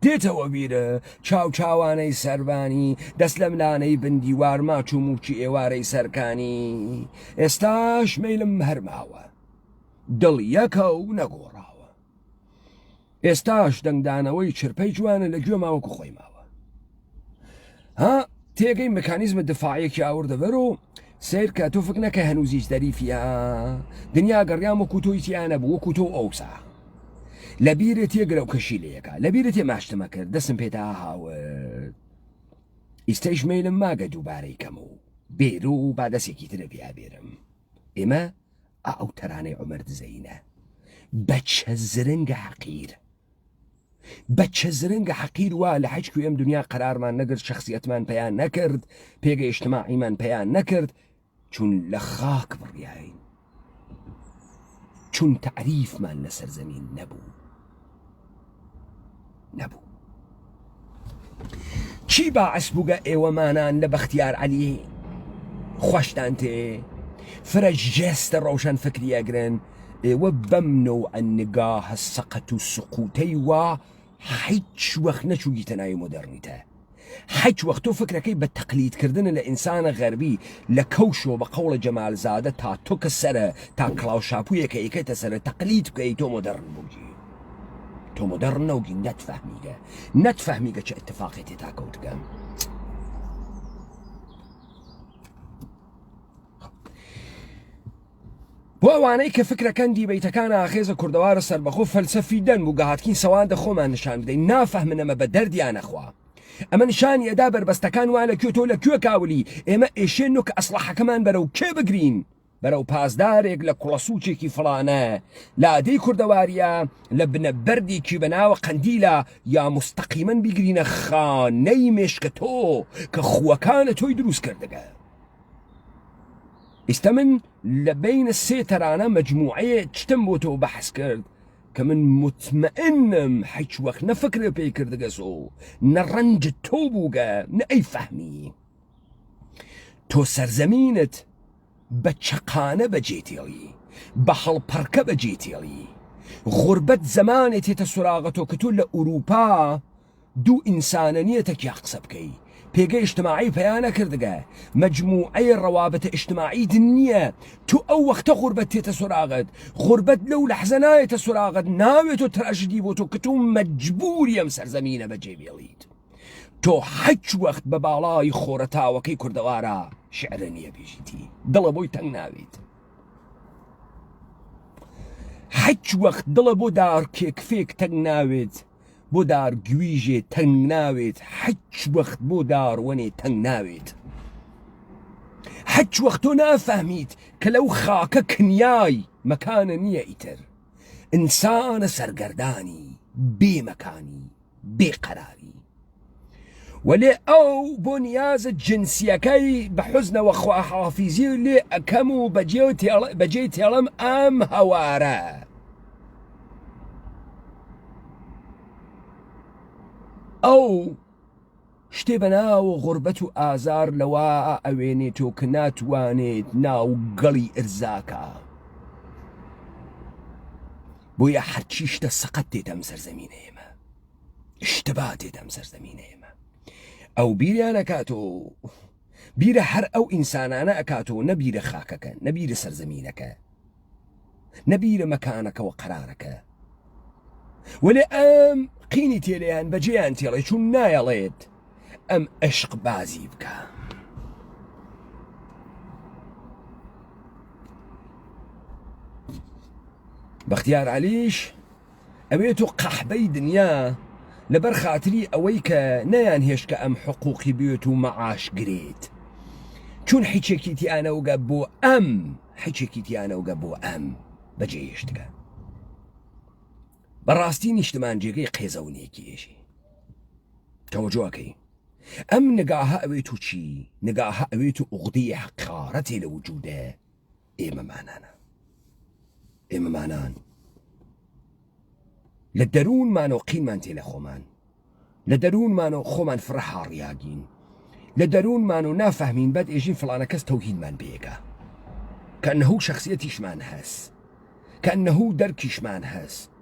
دێتەوە بیرە چاوچاوانەی سەربانی دەست لە ملانەی بندیوار ماچ و موچی ئێوارەی سەرکانی ئێستاش مەیلم هەرماوە دڵ یەکە و نەگۆڕاوە ئێستاش دەنگدانەوەی چرپەی جوانە لە گوێ ماوەکو خۆی ماوە ها تێگەی مکانیزمە دفاعیەکی ئاوردە بەرۆ سیر کە تۆ فکر نەکە هەنووزیش دەریفە دنیا گەڕیام وەکو تۆی تیانە بوو وەکو تۆ ئەوسا لە بیرێت تێگرە و کەشی لەیەکە لە بیرێت تێ ماشتمە کرد دەستم پێدا هاوت ئیستەیش مەیلم ماگە دووبارەی کەم و بێر و با دەستێکی ترە پیا بێرم ئێمە ئەو تەرانەی عومەر دزەینە بەچە زرنگە حەقیر وا لە هیچ کوێ ئەم دنیا قەرارمان نەگرت شەخسیەتمان پەیان نەکرد پێگە ئیجتیماعیمان پەیان نەکرد چون لە خاک بڕیاین چون تعریفمان لەسەر زەمین نەبوو چی باعث بووگە ئێوەمانان لە بەختیار عەلی خۆشتان تێ فرە ژێستە ڕۆشن فکریەگرن ئێوە بەم نەوعە نگاهە سەقەت و سقوتەی وا هیچ وەخت نەچووگیتە ناوی مۆدەرنیتە هیچ وەخت تۆ فکرەکەی بە تەقلیدکردن لە ئینسانە غەربی لە کەوشۆ بە قەوڵە جەمالزادە تا تۆکە سەرە تا کڵاو شاپوویەکە ئیکەتە سەرە تەقلید بکەی تۆ مۆدەرن بووی تۆ مۆدەرن نەوگی نەتفەهمیگە چه ئەتفاقی تێتا کەوتگەم بۆ ئەوانەی کە فکرەکەندی بەیتەکانە ئاخێزە کوردەوارە سەربەخۆ فەلسەفی دەن و گەهاتکین سەوادە خۆمان نیشان بدەین نافەهمنەمە بە دەردیان نەخوا ئەمە نیشانی ئەدا بربەستەکان وا لەکوێ تۆ لەکوێ کاولی ئێمە ئێشێن و کە ئەسلحەکەمان بەرەو کێ بگرین بەرەو پازدارێک لە کوڵەسوچێکی فڵانە لادەی کوردەواریە لە بنەبەردێکی بەناوە قەندیلە یا مستەقیمەن بیگرینە خانەی مێشکە تۆ کە خووەکانە تۆی دروست کردەگە. ئێستا من لە بینە سێ تەرانە مەجموعەیە چتم بۆ تۆ بەحس کرد کە من مطمئنم هیچ وەخت نەفکرێ پێی کردگەسۆ نەڕەنجت تۆ بووگە نە ئەی فەهمی تۆ سەرزەمینت بە چەقانە بەجێتێڵی بە هەڵپەڕکە بەجێتێڵی غوربەت زەمانێ تێتە سوراغەتۆ کە تۆ لە ئوروپا دوو ئینسانە نیەتە کیا قسە بکەی پێگەی ئیجتماعی پەیانە کردگە مەجموعەی ڕەوابەتە ئیجتماعی دن نییە تو ئەو وەختە غوربەت تێتە سوراغت غوربەت لەو لەحزە نایەتە سوراغت ناوێت تۆ تراژدی بۆ تۆ کە تۆ مەجبوری ئەم سەرزەمینە بەجێبێڵیت تۆ هیچ وەخت بە باڵای خۆرەتاوەکەی کوردەوارە شعرە نییە بێژیتی دڵە بۆی تەنگ ناوێت هیچ وەخت دڵە بۆ دار کێکفێک تەنگ ناوێت بۆ دار گویژێ تەنگ ناوێت هیچ وەخت بۆ داڕوەنێ تەنگ ناوێت هیچ وەخت تۆ نافەهمیت کە لەو خاکە کنیای مەکانە نییە ئیتر ئینسانە سەرگەردانی بێمەکانی بێقەراری ولێ ئەو بۆ نیازە جنسیەکەی بە حوزنەوە خواحافیزی لێ ئەەکەم و بەجێ تێڵم ئەم هەوارە ئەو شتێ بەناو غوربەت و ئازار لەوە ئەوێنێتۆ کە ناتوانێت ناو گەڵی ئرزاکە بۆیە هەرچی شتە سەقەت تێتە ئەم سەرزەمینە ئێمە شتەبا تێتە ئەم سەرزەمینە ئێمە ئەو بیریان ئەکاتۆ بیرە هەر ئەو ئینسانانە ئەکاتۆ نەبیرە خاکەکە نەبیرە سەرزەمینەکە نەبیرە مەکانەکەەوە قەرارەکە وەلێ ئەم قینی تێلەیان بەجێیان تێڵێ چون نایەڵێت ئەم عشق بازی بکە بەختیار عەلیش ئەوێت و قەحبەی دنیا لەبەر خاتری ئەوەی کە نەیان هێشکە ئەم حقوقی بێت و مەعاش گرێت چون حیچێکی تیانەوگە بۆ ئەم حیچێکی تیانەوگە بۆ ئەم بەجێهێشتکە بەڕاستی نیشتمان جێگەی قێزەونێکیێژی تەوەجۆکەی ئەم نگاهە ئەوێت و چی نگاهە ئەوێت و عوقدەی حەقارەتێ لە وجودە ئێمەمانان لە دەروونمانەوە قینمان تێ لە خۆمان لە دەروونمانەوە خۆمان فرە هاڕیاگین لە دەروونمان و نافەهمین بەد ئێژین فڵانە کەس تەوهینمان بێگە کە ئەنەهوو شەخسیەتیشمان هەست کە ئەنەهوو دەرکیشمان هەست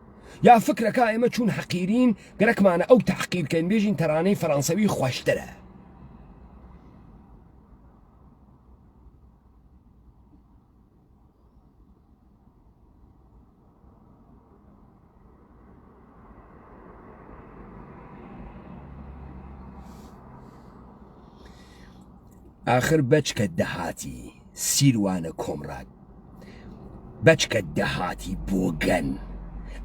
یا فکرەکە ئێمە چون حەقیرین گەرەکمانە ئەو تەحقیرکەین بێژین تەرانەی فەڕەنسەوی خۆشترە آخر بەچکە دەهاتی سیروانە کۆمڕات بەچکە دەهاتی بۆگەن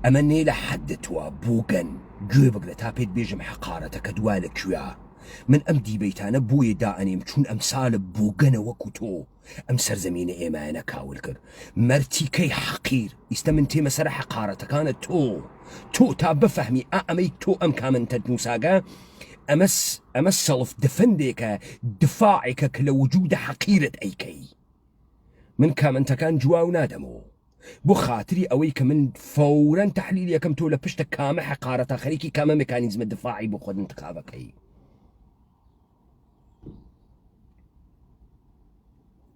ئەمە نێ لە حەدتووە بووگەن گوێ بگرە تا پێت بێژم حەقارەتە کە دوا لە کوێە من ئەم دیبەیتانە بۆیە دائەنێم چون ئەم ساڵە بووگەنە وەکو تۆ ئەم سەرزەمینە ئێمایانە کاول کرد مەرتیکەی حەقیر ئیستا من تێمە سەر حەقارەتەکانە تۆ تا بفەهمی ئەمەی تۆ ئەم کامنتە نووساگە ئەمە سەڵف دفندێکە دفاعێکە کە لە وجودە حەقیرت ئەیکەی من کامنتەکان جواو نادەمەوە بۆ خاتری ئەوەی کە من فەورەن تەحلیل یەکەم تۆ لە پشتە کامە حەقارەتە خەریکی کامە مێکانیزمە دفاعی بۆ خۆت انتخابەکەی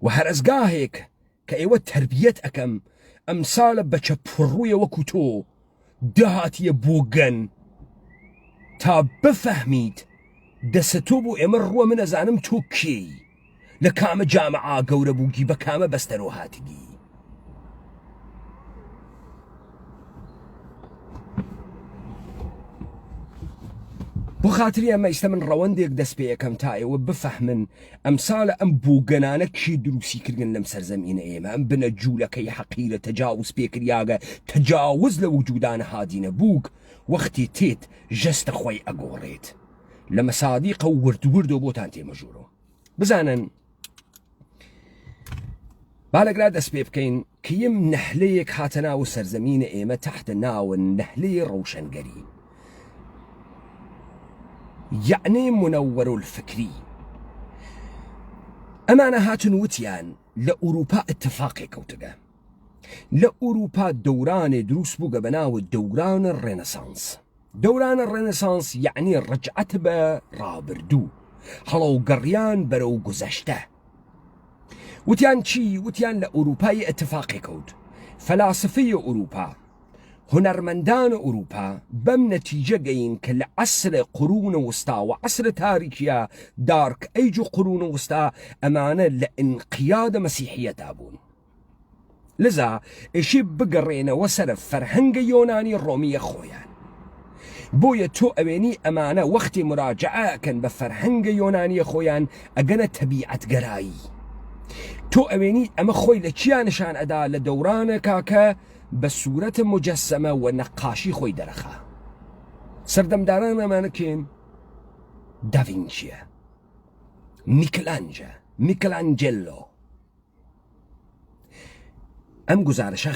و هەرزگاهێک کە ئێوە تربیەت ئەەکەم ئەم ساڵە بەچە پڕڕوویە وەکو تۆ دەهاتیە بۆگەن تا بفەهمیت دەسە تۆ بۆ ئێمە ڕووە من ئەزانم تۆ کێی لە کامە جامعا گەورە بووگی بە کامە بەستەرەوە هاتگی بۆ خاتری ئەمە ئیستا من ڕەوەندێک دەست پێ یەکەم تا ئێوە بفەحمن ئەم ساڵە ئەم بووگەنانە کی دروستی کردن لەم سەرزەمینە ئێمە ئەم بنە جوولەکەی حەقیرە تەجاوز پێکریاگە تەجاوز لە وجودانە هادینە بووک وەختی تێت ژەستە خۆی ئەگۆڕێت لە مەسادیقە و وردوردۆ بۆتان تێمەژوورەوە بزانن بالەگرا دەست پێ بکەین کیم نەحلەیەک هاتە ناو سەرزەمینە ئێمە تحتە ناون نەحلەی ڕەوشەنگەری، یعنی منەوەر الفکری. ئەمانە هاتن وتیان لە ئوروپا اتفاقی کەوتگە، لە ئوروپا دەورانێ دروست بووگە بە ناو دەورانە ڕێنەسانس. دەورانە ڕێنەسانس یعنی ڕجعەت بە ڕابردوو، هەڵەوگەڕیان بەرەو گوزەشتە. وتیان چی؟ وتیان لە ئوروپای اتفاقی کەوت فەلاسفەی ئوروپا، هونەرمەندان ئوروپا بەم نەتیجە گەین کە لە عەسرە قڕونە وستا و عەسرە تاریکیە دارک ئەیج و قڕونە وستا ئەمانە لە ئینقیادە مەسیحیەتا بوون. لذا ئێشی بگەڕێنەوە سەر فەرهەنگە یۆنانی ڕۆمیە خۆیان. بۆیە تۆ ئەوێنی ئەمانە وەختی مراجعەکەن بە فەرهەنگە یۆنانیە خۆیان ئەگەنە تەبیعەتگەرایی. تۆ ئەوێنی ئەمە خۆی لە چیان نیشان ئەدا لە دەورانە کاکە بە سوورەتە مجەسەمە و نەقاشی خۆی دەرەخا. سەردەمداران ئەمانە کێن؟ داڤینچیە، میکلانجێلۆ. ئەم گزارشە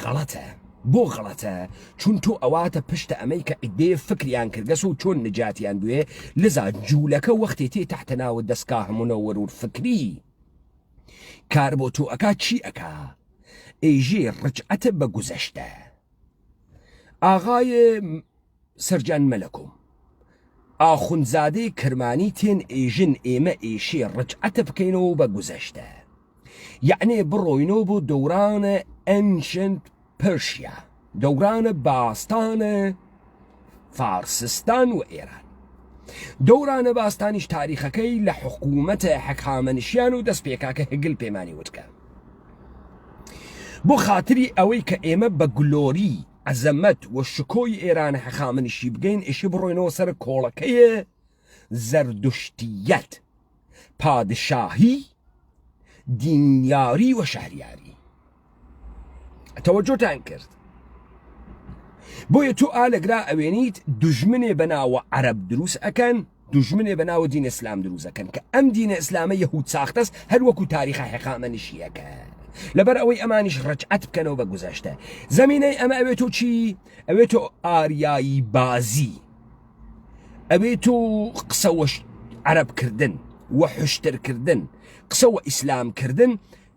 غەڵەتە. بۆ غەڵەتە؟ چون تۆ ئەواتە پشتە ئەمەی کە ئیدێ فکریان کردگەس و چۆن نجاتیان دوێ. لذا جوولەکە وەختی تێ تحتە ناوە دەستگاه منەوەر الفکری کار بۆ تۆ ئەکا چی ئەکا؟ ئێژێ ڕجعەتە بە گوزەشتە. ئاغای سەرجان مەلەکۆم ئاخونزادەی کرمانی تێن ئێژن ئێمە ئێشێ ڕجعەتە بکەینەوە بە گوزەشتە، یعنی بڕۆینەوە بۆ دەورانە ئەنشنت پرشیا، دەورانە باستانە فارسستان و ئێران. دەورانە باستانیش تاریخەکەی لە حکوومەتە حەکامەنشیان و دەستپێکاکە هگل پێمانی وتکە. بۆ خاتری ئەوەی کە ئێمە بە گلۆری عەزەمەت و شکۆی ئێران حەکامەنشی بگەین، ئێشی بڕۆینەوە سەر کۆڵەکەیە زەردوشتیەت، پادشاهی، دینیاری و شەهریاری. تەوەجۆتان کرد؟ بۆیە تۆ ئالەگرا ئەوێنیت دوژمنێ بەناوە عەرەب دروست ئەکەن، دوژمنێ بەناوە دینە ئیسلام دروست ئەکەن کە ئەم دینە ئیسلامە یەهود ساختەس هەر وەکو تاریخە حەقامەنشیەکە، لەبەر ئەوەی ئەمانیش ڕجعەت بکەنەوە بە گوزەشتە. زەمینەی ئەمە ئەوێتۆ چی؟ ئەوێتۆ ئاریایی بازی، ئەوێتۆ قسەوە عەرەبکردن و حشترکردن، قسەوە ئیسلامکردن.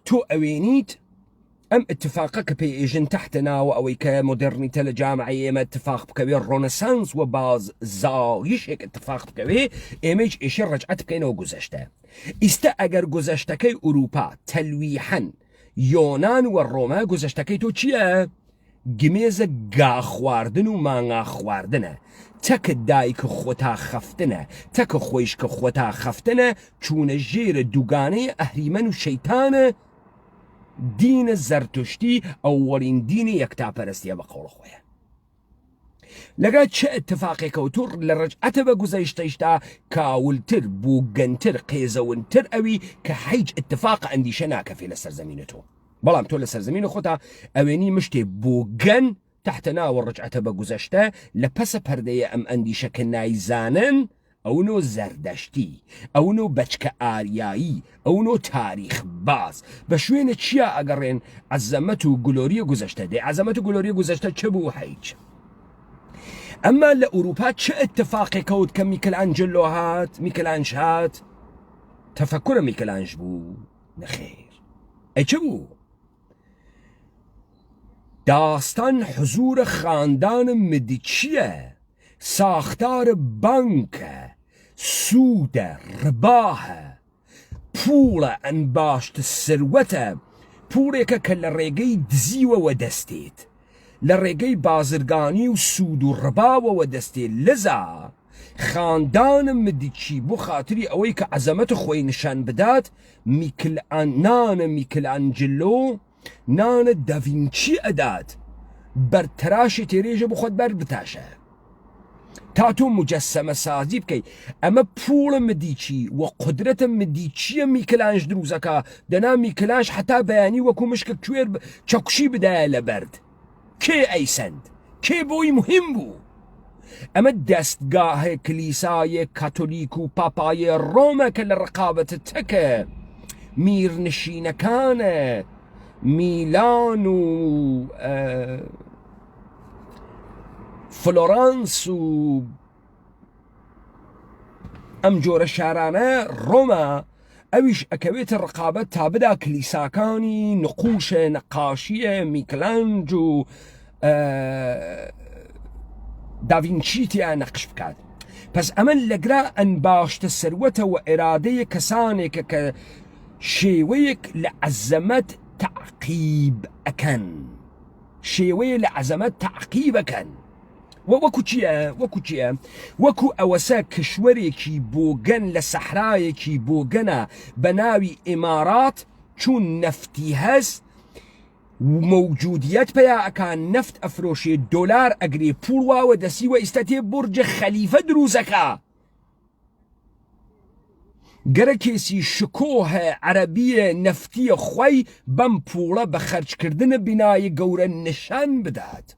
تۆ ئەوێنیت ئەم اتفاقە کە پێی ئێژن تحتە ناوە ئەوەی کە مۆدرنیتە لە جامعی ئێمە اتفاق بکەوێ، ڕۆنەسانس و باززاییشێک اتفاق بکەوێ، ئێمەش ئێشێ ڕجعەت بکەینەوە گوزەشتە. ئیستا ئەگەر گوزەشتەکەی ئوروپا تەلویحەن یۆنان و ڕۆمە، گوزەشتەکەی تۆ چییە؟ گمێزە گاخواردن و مانگا خواردنە، تەکە دایکە خۆتا خەفتنە، تەکە خۆیشکە خۆتا خەفتنە، چوونە ژێرە دووگانەی ئەهریمەن و شەیتانە. دینە زەرتشتی ئەووەڵین دینی یەکتاپەرستیە بە قەوڵ خۆیە. لەگە چه اتفاقێکەوتۆ لە ڕجعەتە بە گوزەشتەیشتا کاولتر بووگەنتر قێزەونتر ئەوی کە هیچ اتفاق ئەندیشە ناکەفێ لە سەرزەمینە تۆ. بەڵام تۆ لە سەرزەمینە خۆتا ئەوێنی مشتێ بووگەن تحتە ناوە ڕجعەتە بە گوزەشتە، لە پەسە پەردەیە ئەم ئەندیشەکە نایزانن، ئەوونۆ زەردەشتی، ئەوونۆ بەچکە ئاریایی، ئەوونۆ تاریخ باز. بە شوێنە چیە ئەگەڕێن؟ عەزەمەت و گلۆریە گوزەشتە. دێ عەزەمەت و گلۆریە گوزەشتە چ بوو؟ هیچ. ئەمما لە ئوروپا چه اتفاقی کەوت کە میکلانجێلۆ هات؟ میکلانج هات؟ تەفەکورە میکلانج بوو؟ نەخێر. ئەی چ بوو؟ داستان حزورە خاندانە مدیچیە، ساختار بانکە، سوودە، ڕباهە، پوڵە ئەنباشتە سروەتە، پوڵێکە کە لە ڕێگەی دزیوەوە دەستێت، لە ڕێگەی بازرگانی و سوود و ڕباوەوە دەستێت. لەزا خاندانە مدیچی بۆ خاتری ئەوەی کە عەزەمەتە خۆی نیشان بدات، نانە میکلانجێلۆ، نانە داڤینچی ئەدات، بەرتەراشی تێرێژە بۆ خۆت بەر بتاشە تا تۆ مجەسەمە سازی بکەی. ئەمە پوڵە مدیچی و قدرەتە مدیچیە میکلانج دروزەکە. دەنا میکلانج حتا بەیانی وەکو مشکە کوێر چەکوشی بدایە لە بەرد. کێ ئەیسەند؟ کێ بۆی مهم بوو؟ ئەمە دەستگاهە کلیسایە کاتۆلیک و پاپایە ڕۆمە کە لە ڕقابەتە تەکە میرنشینەکانە میلان و فلۆرانس و ئەم جۆرە شارانە ڕۆما ئەویش ئەکەوێتە ڕقابەت تا بدا کلیساکانی نقوشە نەقاشیە میکلانج و داڤینچیتیان نەقش بکات. پس ئەمە لەگرا ئەن باشتە سەروەتە و ئێرادەیە کەسانێکە کە شێوەیەک لە عەزەمەت تعقیب ئەکەن، شێوەیە لە عەزەمەت تعقیب ئەکەن. وەکو چییە؟ وەکو ئەوەسە کشوەرێکی بۆگەن لە سەحرایەکی بۆگەنە بە ناوی ئێمارات چون نەفتی هەست موجودیت پیا ئەکان نەفت ئەفرۆشێ دۆلار ئەگرێ پوڵ واوە دەسیوە ئیستەتێ بورجە خەلیفە دروزەکە. گەرە کێسی شکۆهە عەرەبیە نەفتیە خۆی بەم پوڵە بە خەرجکردنە بینایە گەورە نیشان بدات.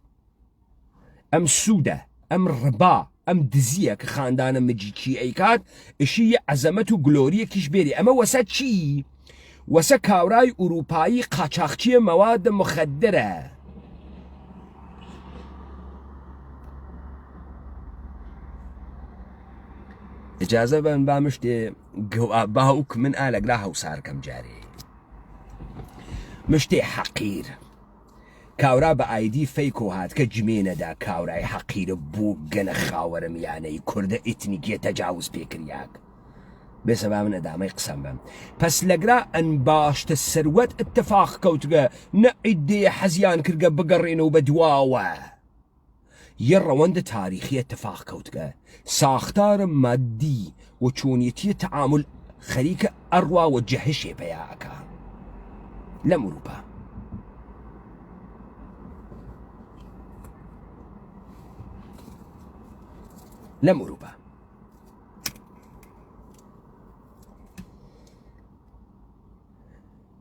ئەم سوودە، ئەم ڕبا، ئەم دزیە کە خاندانە مجیکی ئەیکات ئشی عەزەمەت و گلۆریەکیش بێری. ئەمە وەسە چی؟ وەسە کاورای ئوروپایی قاچاقچیە مەوادە مخەدرە. ئجازە بن بامشتێ باوک من ئالەگرا هەوسارکەم جارێ مشتێ حەقیر کاورا بە ئایدی فەیک و هات کە جمێنەدا کاورای حەقیرە بۆ گەنە خاوەرە میانەی کوردە ئیتنیکیە تەجاوز پێکریاک بێسەبا من ئەدامەی قسەم بم. پس لەگرا ئەن باشتە سەروەت اتفاق کەوتگە نە ئیدێ حەزیان کردگە بگەڕێنەوە بە دواوە یە ڕەوەندە تاریخی اتفاق کەوتگە ساختارە مادی و چۆنیەتی تەعامل خەریکە ئەڕوا و جەهشێ پەیاکە لەم ئوروپا. لەم ئوروپا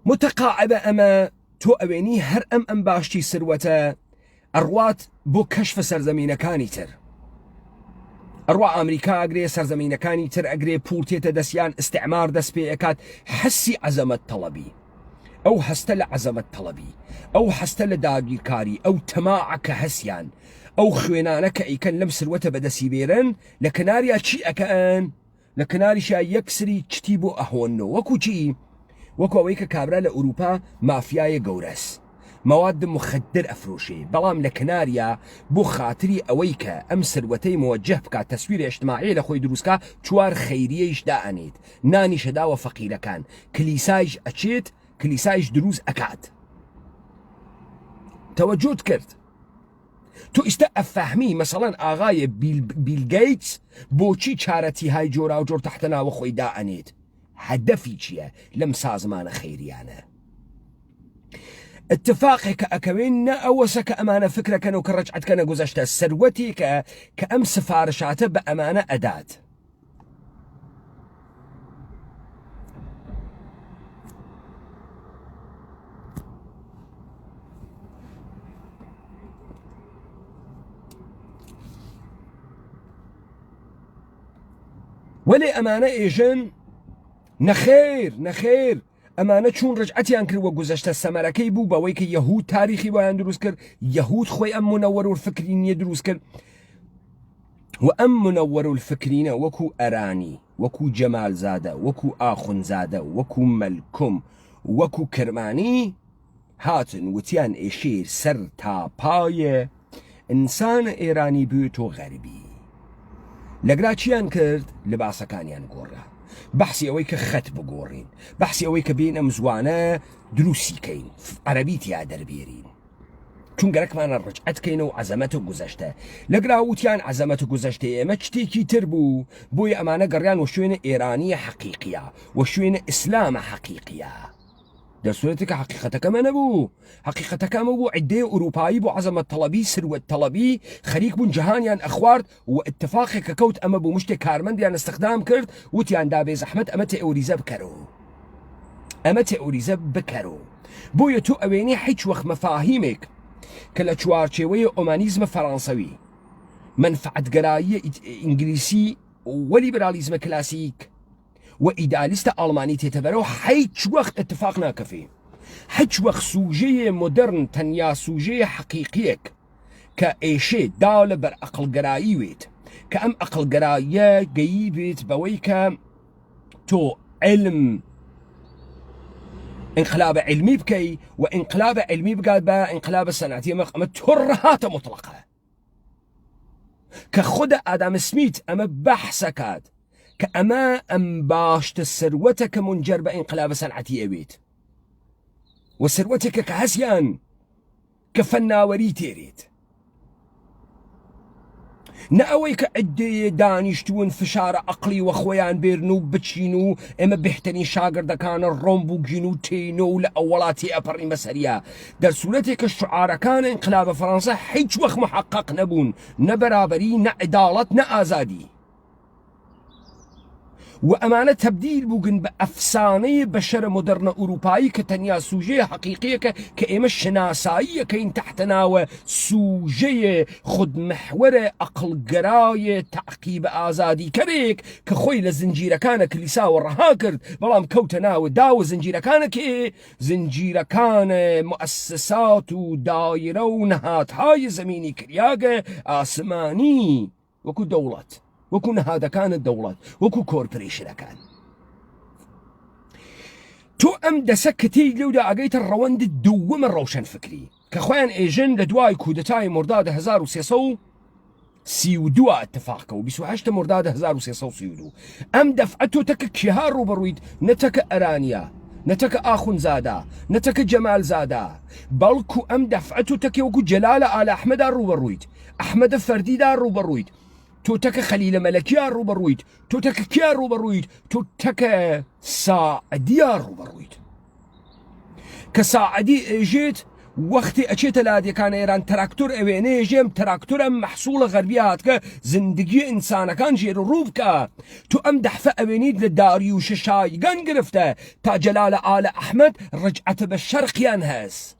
متقاعبە ئەمە تۆ ئەوێنی هەر ئەم باشتی سروەتە ئەڕوات بۆ کەشفە سەرزەمینەکانی تر. ئەڕوا ئەمریکا ئەگرێ سەرزەمینەکانی تر ئەگرێ پوڵتێتە دەستیان ئستعمار دەست پێ ئەکات حەسی عەزەمەت تەڵەبی. ئەو هەستە لە عەزەمەت تەڵەبی، ئەو هەستە لە داگیرکاری، ئەو تەماعە کە هەسیان، ئەو خوێنانە کە ئەیکەن لەم سروەتە بەدەسی بێرن لە کناریا چی ئەکەن؟ لە کناریشا یەکسری چتی بۆ ئەهۆنەوە. وەکو چی؟ وەکو ئەوەی کە کابرا لە ئوروپا مافیایە گەورەس مواد مخدر ئەفرۆشێ بەڵام لە کناریا بۆ خاتری ئەوەی کە ئەم سروەتەی موجه بکات تەسویر ئیجتیماعی لە خۆی دروستکە چوار خەیریەیش دائەنێت نانیشە داوە فەقیرەکان کلیسایش ئەچێت کلیسایش دروست ئەکات. تەوەجۆت کرد تۆ ئیستا ئەفەهمی مەسەڵەن ئاغایە بیل گەیتس بۆچی چارەتی های جۆرا و جۆر تەحتەناوە خۆی دائەنێت؟ هەدەفی چییە لەم سازمانە خەیریانە؟ اتفاقێک کە ئەکەوێن نە ئەوەسە کە ئەمانە فکرەکەن و کە ڕەجعەتکەنە گوزەشتە سەروەتێکە کە ئەم سفارشاتە بە ئەمانە ئەدات. وەلێ ئەمانە ئێژن نەخێر ئەمانە چون ڕجعەتیان کردوە گوزەشتە سەمەرەکەی بوو بەوەی کە یەهود تاریخی بۆیان دروست کرد یەهود خۆی ئەم منەوەر و فکرینیە دروست کرد و ئەم منەوەر و فکرینە وەکو ئەرانی وەکو جەمالزادە وەکو ئاخونزادە وەکو مەلکوم وەکو کرمانی هاتن وتیان ئێشێر سەر تا پایە ئینسانە ئێرانی بوێتۆ غەربی. لەگرا چیان کرد؟ لباسەکانیان گۆڕا بەحسی ئەوەی کە خەت بگۆڕین بەحسی ئەوەی کە بین ئەم زوانە دروستیکەین عەرەبی تیا دەربێرین چون گەرەکمانە ڕجعەتکەین و عەزەمەت و گوزەشتە. لەگرا وتیان عەزەمەت و گوزەشتە ئێمە شتێکی تر بوو بۆیە ئەمانە گەڕیان و شوێنە ئێرانیە حەقیقیە و شوێنە ئیسلامە حەقیقیە. دەسوێتێکە حەقیقەتەکەمە نەبوو حەقیقەتەکەمە بوو عیدەی ئوروپایی بۆ عەزەمەت تەڵەبی سروەت تەڵەبی خەریک بوون جەهانیان ئەخوارد و اتفاقێکە کەوت ئەمە بوو مشتێک کارمەندیان استخدام کرد وتیان دابێ زەحمەت ئەمە تێئۆریزە بکەرەوە ئەمە تێئۆریزە بکەرەوە. بۆیە تۆ ئەوێنی هیچ وەخت مەفاهیمێک کە لە چوارچێوەی ئۆمانیزمە فەڕەنسەوی منفعەتگەرایی ئینگلیسی و لیبرالیزمە کلاسیک و ئیدالیستە ئەڵمانی تێتەبەرەوە هیچ وەخت اتفاق ناکەفێ هیچ وەخت سوژەیە مۆدرن تەنیا سوژەیە حەقیقیەک کە ئێشێ دا لە بەر ئەقڵگەرایی وێت کە ئەم ئەقڵگەراییە گەیی بێت بەوەی کە تۆ علم انقلاب علمي بكي وانقلاب علمي بقى انقلاب الصناعتي أما ترهات مطلقة كخد آدم سميث أما بحثكات كأما أم باشت الثروتك منجر بانقلاب صناعتي أبيت وثروتك كهسيان كفناوري تيريت نأوي كعدي دانيشتون فشار عقلي وخويان بيرنو بتشينو اما بيحتني شاقر كان الرومبو جينو تينو لأولاتي أبرني مساريا در صورتي كالشعار كان انقلاب فرنسا حيج وخ محقق نبون نبرابري نعدالت نآزادي وأمانة تبديل بوغن بأفساني بشر مدرن أوروباي كتنيا سوجيه حقيقية كإما الشناسائية كين تحتناوى سوجيه خد محور أقل قراية تعقيب آزادي كريك كخوي لزنجيرة كان كليسا والرهاكرد بلام كوتناوى داو زنجيرة كان كي زنجيرة كان مؤسسات ودايرة ونهات هاي زميني كرياغة آسماني وكو دولت وكو هذا كان الدولات وكو كوربريشن كان تو ام دسكتي لودا اجيت الروند الدوم الروشن فكري كخوان ايجن لدواي كودتاي مرداد 1332 اتفاق وبيسو 8 مرداد 1332 ام دفعته تك شهار روبرويد نتك ارانيا نتك آخون زادا نتك جمال زادا بلكو ام دفعته تك وكو جلال آل احمد روبرويد احمد فردي دار روبرويد تو تك خليل ملكيار روبرويد تو تك كيار روبرويد تو تك ساعديار روبرويد كساعدي جيت وقتي اجيت لادي كان ايران تراكتور اويني جيم تراكتور محصول غربيات ك زندگي انسان كان جيرو روبكا تو امدح فأوينيد لداريوش شايقان قرفته تا جلال آل احمد رجعت بالشرق ينهز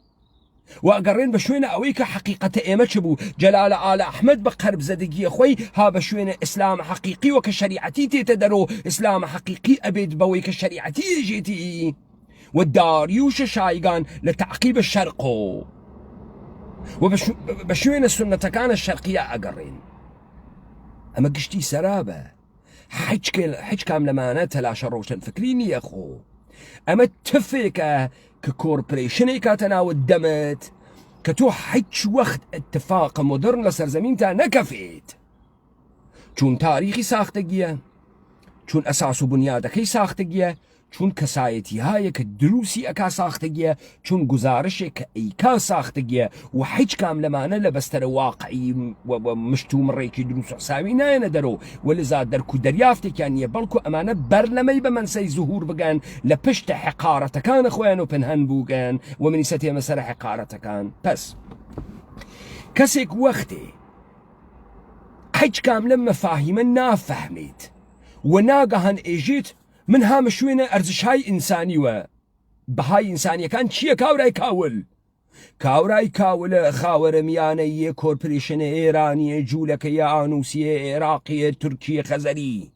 وأقرين بشوينة أويك حقيقة إيمة شبو جلال آل أحمد بقرب زدقية خوي ها بشوينة إسلام حقيقي وكشريعتي تتدرو إسلام حقيقي أبيد بويك الشريعتي جيتي والداريوش شايقان لتعقيب الشرقو وبشوينة السنة كان الشرقية أقرين أما قشتي سرابة حج كاملة مانا تلاشى روشن فكريني يا أخو أما تفيك ككوربريشني كاتناو الدمت كتو حيش وقت اتفاق مدرن لسر زمين تا نكفيت چون تاريخي ساختگيه چون اساس و بنيادكي ساختگيه چون كسايتي هاي كدروسي اكا ساختگيه چون گزارش كايكا ساختگيه وحيش كامل مانا لبستر واقعي ومشتو مريكي دروس حساوي ناينا درو ولذا دركو دريافتك يعني بلكو امانه برلمي بمنسي ظهور بقان لبشت حقارة كان اخوانو پنهن بوغان ومن ستي مسر حقارة كان بس كسيك وقتي حيش كامل مفاهيم نافهميت وناقهن اجيت من هامشوينة ارزشهاي انساني و بهاي انسانية كان چيه كاوراي كاول خاور ميانية كوربريشن ايرانية جولكية آنوسية عراقية تركية خزري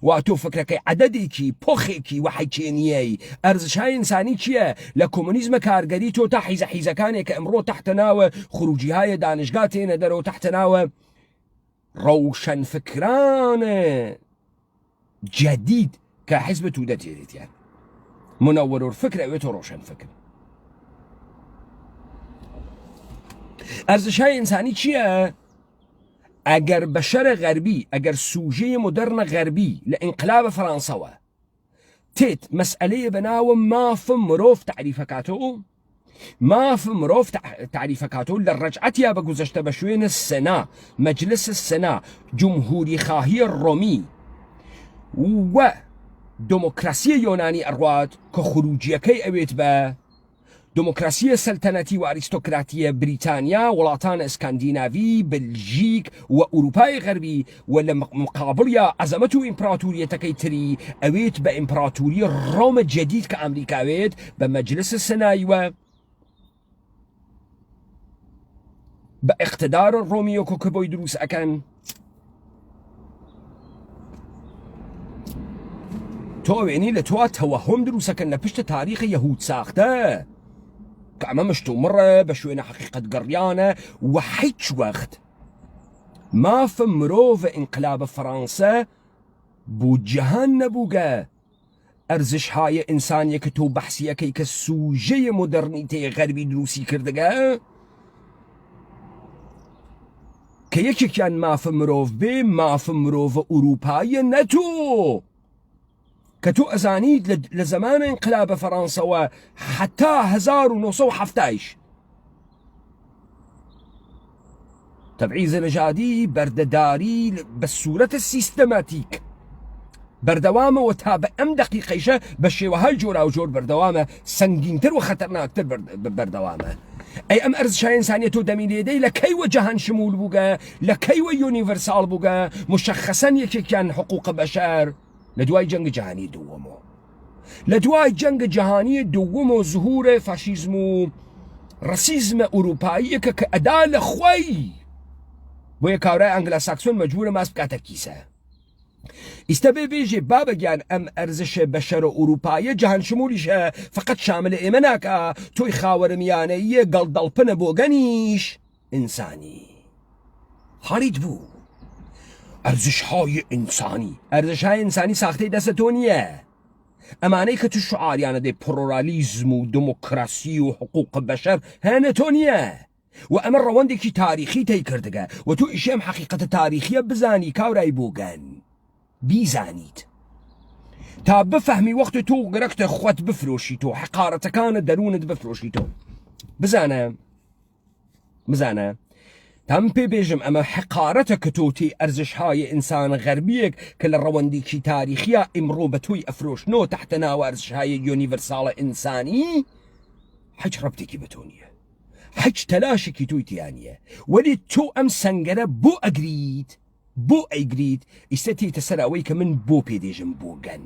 واتو فكركي عدديكي بوخيكي وحيچينيي ارزشهاي انساني چيه لكومونيزم كارگري تو تا حيزكاني كامرو تحتناو خروجي هاي دانشگاتي ندرو تحتناو روشن فكران جديد كحزب توده تيريت يعني منور الفكرة ويتو روشن فكر ارزشهای انسانی چیه؟ اگر بشر غربی اگر سوژه مدرن غربی لانقلاب فرنسا تيت مسألة بناو ما في مروف تعريفكاتو ما في مروف تعريفكاتو للرجعتيا بقوزشت بشوين السنة مجلس السنة جمهوري خاهي الرومي و ديمقراطية يوناني أرواد كخروجية كي أبيت با ديمقراطية سلطنتي وأرستقراطية بريطانيا ولاتان اسكندنافي بلجيك وأوروباي غربي ولا مقابلية عظمته إمبراطورية تكيتري أبيت بإمبراطورية روم الجديد كأمريكا أبيت بمجلس السناي و باقتدار الرومي وكوكبوي دروس أكن تۆ ئەوێنی لە تۆ تەوەهم دروستەکەن لە پشتە تاریخی یەهود ساختە کە ئەمە مشتومڕە بە شوێنە حەقیقەت گەڕیانە و هیچ وەخت مافە مرۆڤ ئینقلابە فەڕەنسە بۆ جەهان نەبووگە ئەرزشهای ئینسانیە کە تۆ بەحسیەکەی کە سوژەیە مۆدەرنیتەیە غەربی دروستی کردگە کە یەکێکیان مافە مرۆڤ بێ مافە مرۆڤە ئوروپایە نەتۆ کە تۆ ئەزانیت لە زەمانە ئینقلابە فەڕەنسەوە حتا 1970 تەبعیزە نەژادی بەردەداری بە سوورەتە سیستەماتیک بەردەوامەوە تا بە ئەم دەقیقەیشە بە شێوەهای جۆرا و جۆر بەردەوامە سەنگینتر و خەتەرناکتر بەردەوامە ئەی ئەم ئەرزشای ئینسانیە تۆ دەمینێدەی لە کەیوە جەهان شمول بووگە لە کەیوە یونیڤەرساڵ بووگە مشەخەسەن یەکێکیان حقوقە بەشەر لە دوای جەنگە جەهانی دووەمەوە لە دوای جەنگە جەهانی دووەم و زهورە فاشیزم و ڕەسیزمە ئوروپاییەکە کە ئەدا لە خۆی بۆیە کاورای ئەنگلا ساکسۆن مەجبورە ماس بکاتە کیسە ئیستا بێژێ بابەگیان ئەم ئەرزشە بەشەرە ئوروپایە جەهان شمولیشە فقط شاملە ئێمە ناکە تۆی خاوەرمیانەیە گەڵدەڵپنە بۆگەنیش ئینسانی خەریت بوو ئەرزشهای ئینسانی ساختەی دەستە تۆ نییە ئەمانەی کە تو شعاریانە دەی پلۆرالیزم و دموکراسی و حقوق بەشەر هەنە تۆ نییە و ئەمە ڕەوەندێکی تاریخی تەی کردگە و تو ئیشێم حەقیقەتە تاریخیە بزانی کاورای بۆگەن بیزانیت تا بفهمی وەخت تۆ گرەکتە خۆت بفرۆشیتۆ حقارەتەکانە دەروونت بفرۆشیتۆ بزانە تام پێ بێژم ئەمە حقارەتە کە تۆتی ئەرزشهای ئینسان غەربیەک کە لە ڕەوەندێکی تاریخیە ئیمڕۆ بە تۆی ئەفرۆشنەوە تەحتە ناو ئەرزشهای یونیڤەرساڵە ئینسانی هیچ ڕەبتێکی بە تۆ نییە هیچ تەلاشێکی تۆی تیانە وەلی تۆ ئەم سەنگەرە بۆ ئەیگریت ئیستا تێتە سەر ئەوەی کە من بۆ پێدێژم بۆگەن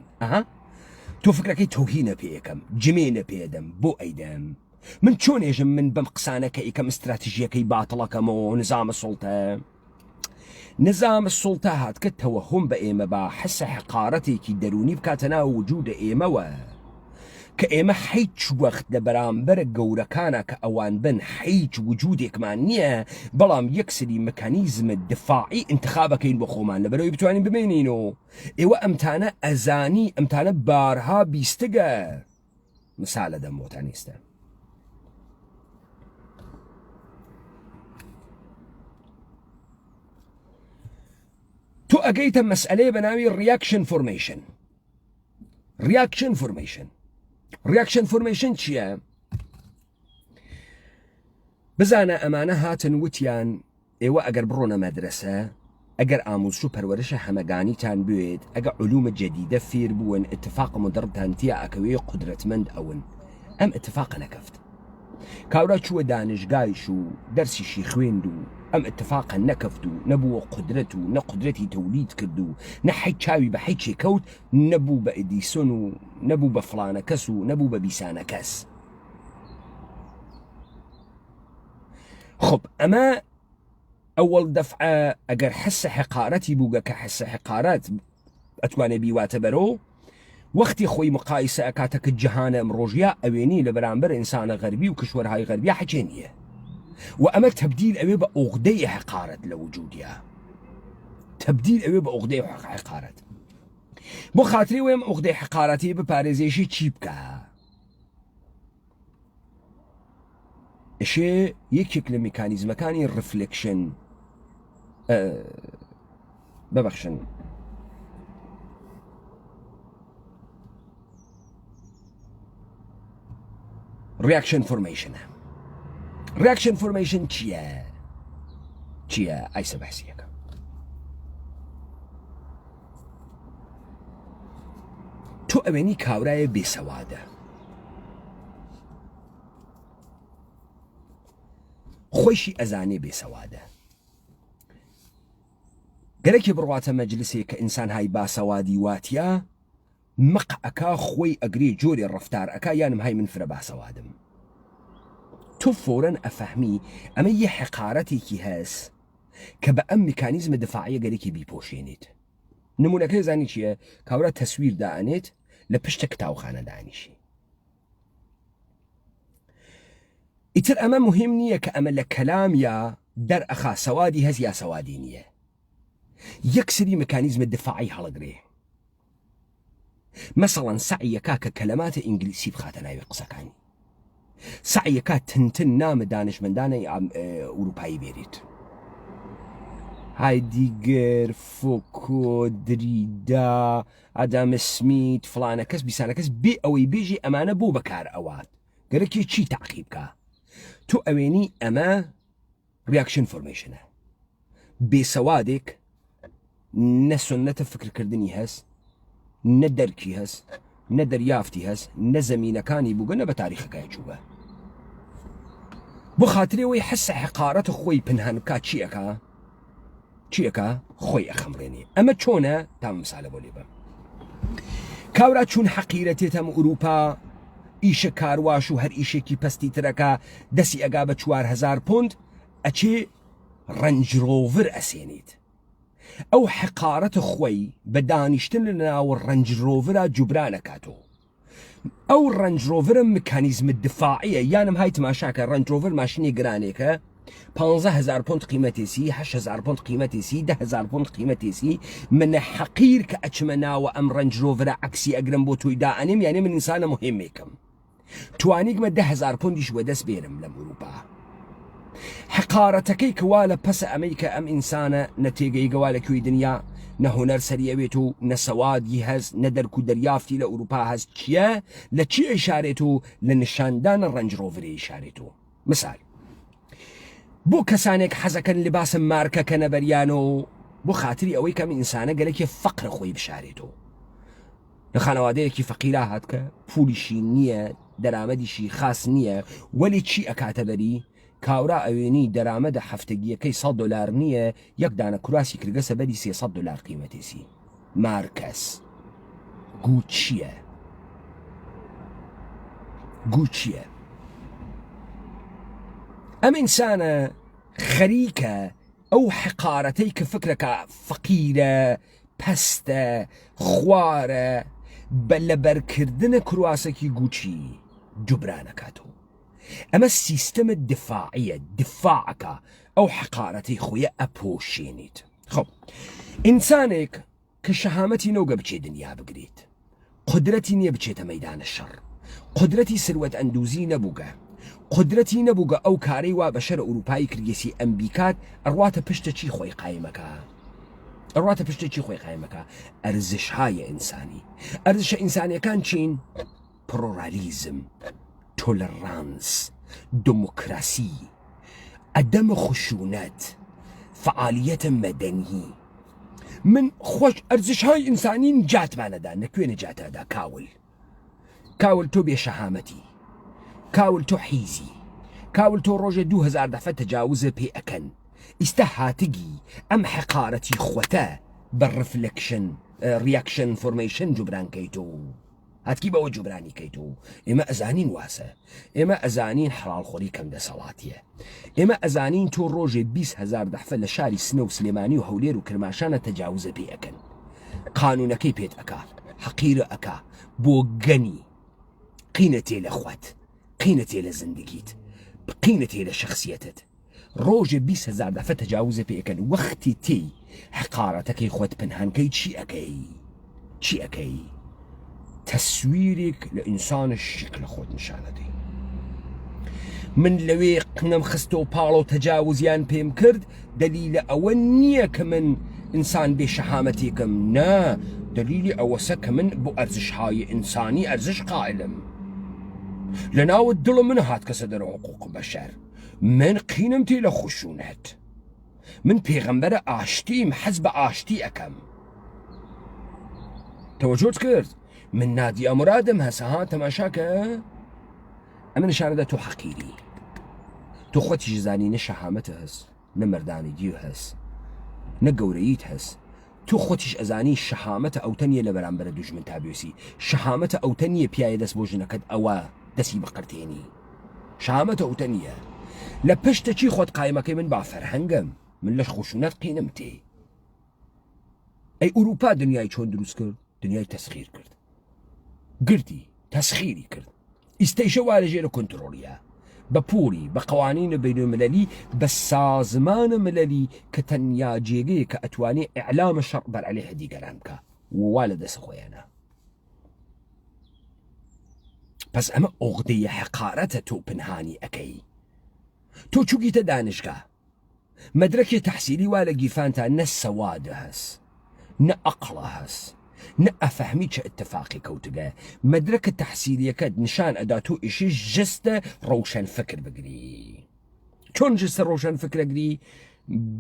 تۆ فکرەکەی تۆهینە پێیەکەم جمێنە پێدەم بۆ ئەیدەم من چۆنێژم من بەم قسانەکە ئیکەم استراتیژیەکەی باتڵەکەمەوە نظامە سوڵتە هات کە تەوەهم بە ئێمە با حسە حقارەتێکی دەرونی بکاتە ناو وجودە ئێمەوە کە ئێمە هیچ وەخت لە بەرامبەرە گەورەکانە کە ئەوان بن هیچ وجودێکمان نییە بەڵام یەکسری مەکانیزمە دفاعی انتخابەکەین بۆ خۆمان لەبەرەوەی بتوانین بمێنینەوە ئێوە ئەمتانە ئەزانی ئەمتانە بارها بیستگە مسالە دەم بۆتان ئێستا تۆ ئەگەیتە مەسئلەیە بە ناوی ریاکشن فۆرمێشن چییە؟ بزانە ئەمانە هاتن وتیان ئێوە ئەگەر بڕۆنە مەدرسە ئەگەر ئاموزش و پەروەرشە هەمەگانیتان بوێت ئەگە علومە جەدیدە فێر بوون اتفاق مدەڕتان تیا ئەکەوێ قودرەتمەند ئەون ئەم اتفاقە نەکەفت کاورا چووە دانشگایش و دەرسیشی خوێند و ئەم اتفاقە نەکەفت و نەبووە قودرەت و نەقودرەتی تەولید کرد و نەحیت چاوی بە هیچێ کەوت نەبوو بە ئەدیسۆن و نەبوو بە فڵانە کەس و نەبوو بە بیسانە کەس خب ئەمە ئەوەڵ دەفعە ئەگەر حسە حقارەتی بووگە کە حسە حقارەت ئەتوانێ بیواتە بەرۆ وەختی خۆی مقایسە ئەکاتە کە جەهانە ئەمڕۆژیا ئەوێنی لە بەرامبەر ئینسانە غەربی و کشوەرهای غەربیە حەجێ نییە و ئەمە تەبدیل ئەوێ بە ئۆغدەی حقارەت لە وجودیە تەبدیل ئەوێ بە ئۆغدەی حقارەت بۆ خاتری وێم ئۆغدەی حقارەتی بپارێزێشی چی بکە ئەشێ یەکێک لە میکانیزمەکانی ڕفلێکشن ببەخشن ریاکشن فۆرمێشن چییە ئایسە بەحسیەکە تۆ ئەوێنی کاورایە بێسەوادە خۆشی ئەزانێ بێسەوادە گەرەکی بڕواتە مەجلسێ کە ئینسان های باسەوادی واتیە مەق ئەکا خۆی ئەگرێ جۆرێ ڕەفتار ئەکا یانم های من فرە باسەوادم تۆ فۆرەن ئەفەهمی ئەمە یە حقارەتێکی هەس کە بە ئەم میکانیزمە دفاعیە گەرێکی بیپۆشێنێت نمونونەکەی زانی چییە کاورە تەسویر دائنێت لە پشتە کتاوخانە دانیشی ئیتر ئەمە مهم نییە کە ئەمە لە کەلام یا دەرئەخا سەوادی هەز یا سەوادی نییە یەکسری مەکانیزمە دفاعی هەڵەگرێ مەسەڵەن سعیەکە کە کەلەماتە ئینگلیسی بخاتە ناوی قسەکانی سعیەکە تنتن نامە دانشمەندانەی ئوروپایی بێریت هایدیگر فۆکۆ دریدا ئادام سمیت فلانە کەس بیسانە کەس بێ ئەوەی بێژی ئەمانە بۆ بەکار ئەوات گەرەکی چی تعقیب بکە تۆ ئەوێنی ئەمە ریاکشن فۆرمێشنە بێسەوادێک نە سنەتە فکرکردنی هەست نە دەرکی هەست نە دەریافتی هەست نە زەمینەکانی بووگە نە بە تاریخەکەی چووبە بۆ خاترەوەی حەسە حقارەتە خۆی پنهان بکات چیەکە خۆی ئەخەمڕێنێ ئەمە چۆنە تا مسالە بۆ لێبە کاورا چون حەقیرەتێت هەم ئوروپا ئیشە کارواش و هەر ئیشێکی پەستی ترەکە دەسی ئەگا بە 4,000 پوند ئەچێ ڕەنجڕۆڤر ئەسێنیت ئەو حقارەتە خۆی بە دانیشتن لە ناو ڕەنجڕۆڤرە جوبرانەکاتەوە ئەو ڕەنجڕۆڤرە مکانیزمە دفاعیە یانم های تماشاکە ڕەنجڕۆڤر ماشینی گرانێکە 15,000 پوند قیمەتێسی 8,000 پوند قیمەتێسی 10,000 پوند قیمەتێسی منە حەقیر کە ئەچمە ناوە ئەم ڕەنجڕۆڤرە عەکسی ئەگرم بۆ تۆی دائەنێم یانێ من ئینسانە مهمێکم توانیگمە 10,000 پوندیش وە دەست بێرم لەم ئوروپا حقارەتەکەی کەوا لە پەسە ئەمەی کە ئەم ئینسانە نەتێگەی گەوا لە کوێی دنیا نە هونەر سەریەوێت و نەسەوادی هەست نە دەرک و دەریافتی لە ئوروپا هەست چییە لە چی ئەیشارێت و لە نیشاندانە ڕەنجڕۆڤرێ ئیشارێتەوە مثال بۆ کەسانێک حەزەکەن لباسم مارکەکە نەبەریان و بۆ خاتری ئەوەی کەم ئینسانە گەلێکی فەقرە خۆی بشارێتەوە لە خانەوادەیەکی فەقیرا هات کە پولیشی نییە دەرامەدیشی خاص نییە وەلی چی ئەکاتە بەری کاورا ئەوێنی دەرامەدە هەفتەگیەکەی $100 نییە یەک دانە کوراسی کردگەسە بەری $300 قیمەتێسی مارکەس گوچیە ئەم ئینسانە خەریکە ئەو حقارەتەی کە فکرەکە فەقیرە پەستە خوارە بە لەبەرکردنە کرواسێکی گوچی جوبرانەکاتەوە ئەمە سیستەمە دفاعیە دفاعەکە ئەو حقارەتەی خۆیە ئەپۆشێنیت خۆ ئینسانێک کە شەهامەتی نەوگە بچێ دنیا بگرێت قدرەتی نییە بچێتە مەیدانە شەڕ قدرەتی سروەت ئەندوزی نەبووگە قدرەتی نەبووگە ئەو کارەی وا بە شەرە ئوروپایی کردگەسی ئەم بیکات ئەڕواتە پشتە چی خۆی قایمەکە ئەرزشهای ئینسانی ئەرزشە ئینسانیەکان چین پلۆرالیزم تۆلەرانس دموکراسی ئەدەمە خشونەت فعالیەتە مەدەنی من خۆش ئەرزشهای ئینسانی نجاتمانەدا نەکوێ نەجاتەدا کاول تۆ بێشەهامەتی کاول تۆ حیزی کاول تۆ ڕۆژێ 2000 دەفە تەجاوزە پێ ئەکەن ئیستا هاتگی ئەم حقارەتی خۆتە بە ریاکشن فۆرمێشن جوبرانکەیتەوە هاتکی بەوە جوبرانی کەیتەوە ئێمە ئەزانین واسە ئێمە ئەزانین حەڵالخۆری کەم دەسەڵاتیە ئێمە ئەزانین تۆ ڕۆژێ 20,000 دەفە لە شاری سنە و سلێمانی و هەولێر و کرماشانە تەجاوزە پێ ئەکەن قانونەکەی پێت ئەکا حەقیرە ئەکا بۆ گەنی قینەتێ لە خوات قینەتێ لە زندگیت قینەتێ لە شخصیەتت ڕۆژێ 20,000 دەفە تەجاوزە پێ ئەکەن وەختی تێی حقارەتەکەی خۆت پنهانکەی چی ئەەکەی تەسویرێک لە ئینسانە شک لە خۆت نیشانەدەی من لەوێ قنەم خستە و پاڵە و تەجاوزیان پێم کرد دلیلە ئەوە نییە کە من ئینسان بێ شەهامەتێکم نا دلیلی ئەوەسە کە من بۆ ئەرزشهای ئینسانی ئەرزش قائلم لە ناوت دڵ من هات کەسە دەرە حقوق بەشەر من قینم تێ لە خشونەت من پێغەمبەرە ئاشتیم حەز بە ئاشتی ئەەکەم تەوەجۆت کرد من نادی ئەمرادم هەسەها تەماشاکە ئەمە نیشانەدە تۆ حەقیری تۆ خۆتیش زانی نە شەهامەتە هەست نە مەردانگی هەست نە گەورەیت هەست تۆ خۆتیش ئەزانی شەهامەتە ئەوتەنیە لە بەرامبەرە دوژمن تابێسی شەهامەتە ئەوتەنیە پیایە دەست بۆ ژنەکەت ئەوە دەستی بەقرتێنی شەهامەتە ئەوتەنیە لە پشتە چی خۆت قایمەکەی من با فەرهەنگم من لە خشونەت قینم تێ ئەی ئوروپا دنیای چۆن دروست کرد دنیای تەسخیر کرد گردی تەسخیری کرد ئیستەیشە وا لەژێرە کۆنتڕۆلیە بە پوڵی بە قەوانینە بینالملەلی بە سازمانە ملەلی کە تەنیا جێگەیە کە ئەتوانێ ئیعلامە شەڕ بەرعەلەی هەدیگەران بکە وا لە دەست خۆیانە پس ئەمە ئۆغدەیە حەقارەتە تۆ پنهانی ئەەکەی تۆ چووگیتە دانشگا مەدرەکی تەحسیلی وا لە گیرفانتە نە سەوادە هەست نە ئەقڵە هەست نە ئەفەهمی چه اتفاقی کەوتگە مەدرەکە تەحسیلیەکەت نیشان ئەدا تۆ ئیشی ژەستە ڕەوشەن فکر بگری چۆن ژەستە ڕەوشەن فکرەگری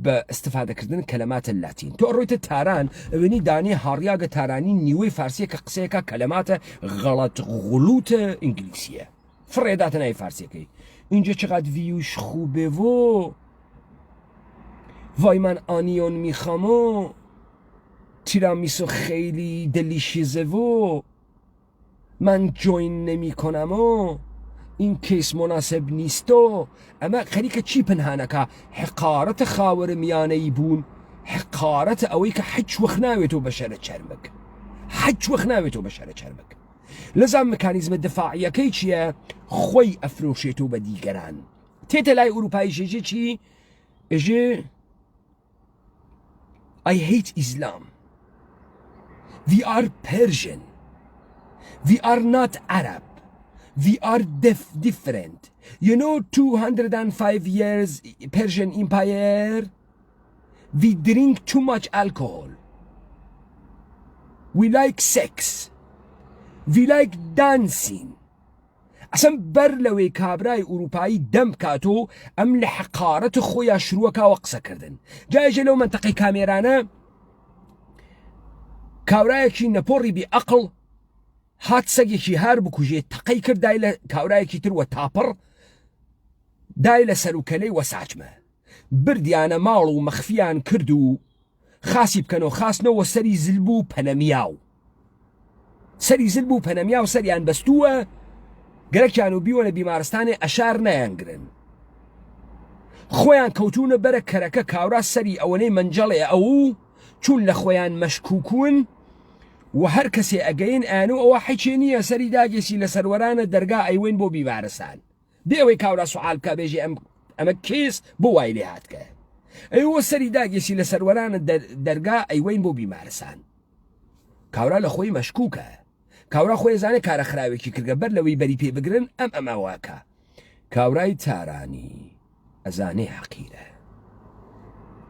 بە ئستفادەکردن کەلەماتە لاتین تۆ ڕۆیتە تاران ئەوێنی دانی هاڕیاگە تارانی نیوەی فارسیە کە قسەیەکە کەلەماتە غەڵەت غولوتە ئینگلیسیە فڕێداتە ناوی فارسیەکەی اینجا چقدر ویوش خوبه و وای من آنیون میخوام و تیرامیسو خیلی دلیشیزه و من جوین نمی کنم و این کیس مناسب نیست و اما خەریکە چی پنهانەکە حقارەتە خاوەرە میانەی بوون حقارەتە ئەوەی کە حەج وەخت ناوێتەوە بە شەرە چەرمک حەج وەخت ناوێتەوە بە شەرە چەرمک لەزا مکانیزمە دفاعیەکەی چییە خۆی ئەفرۆشێتەوە بە دیگەران تێتە لای ئوروپایی ژێژێ چی ئێژێ I hate Islam. We are Persian. We are not Arab. We are different. You know 205 years Persian Empire? We drink too much alcohol. We like sex. We like dancing. ئەسەم بەر لەوەی کابرای ئوروپایی دەم بکاتۆ ئەم لە حەقارەت خۆیان شرووەکەوە قسەکردن جایژە لەو منتەقەی کامێرانە کاورایەکی نەپۆڕی بێ ئەقڵ هات سەگێکی هار بکوژێ تەقەی کرد دای لە کاورایەکی تر وە تاپڕ دای لە سەرکەلەی وەساچمە بردیانە ماڵ و مەخفیان کرد و خاسی بکەنەوە خاستنەوە سەری زلبوو پەنەمیاو سەری زلبوو پەنەمیاو سەریان بەستووە گەرەکیان و بیوەنە بیمارستانێ ئەشار نەیانگرن خۆیان کەوتونە بەرە کەرەکە کاورا سەری ئەوەنەی منجەڵێ ئەو چون لە خۆیان مەشکوکون و هەر کەسێ ئەگەین ئەنو ئەوە حیچێ نییە سەری داگێسی لە سەروەرانە دەرگا ئەیوێن بۆ بیمارستان دێ ئەوەی کاورا سوعال بکە بێژێ ئەمە کێس بۆ وای لێ هاتکە ئەوە سەری داگێسی لە سەروەرانە دەرگا ئەیوێن بۆ بیمارستان کاورا لە خۆی مەشکوکە کاورا خۆی زانێ کارە خراوێکی کردگە بەر لەوەی بەری پێ بگرن ئەمەواکە کاورای تارانی ئەزانێ حەقیرە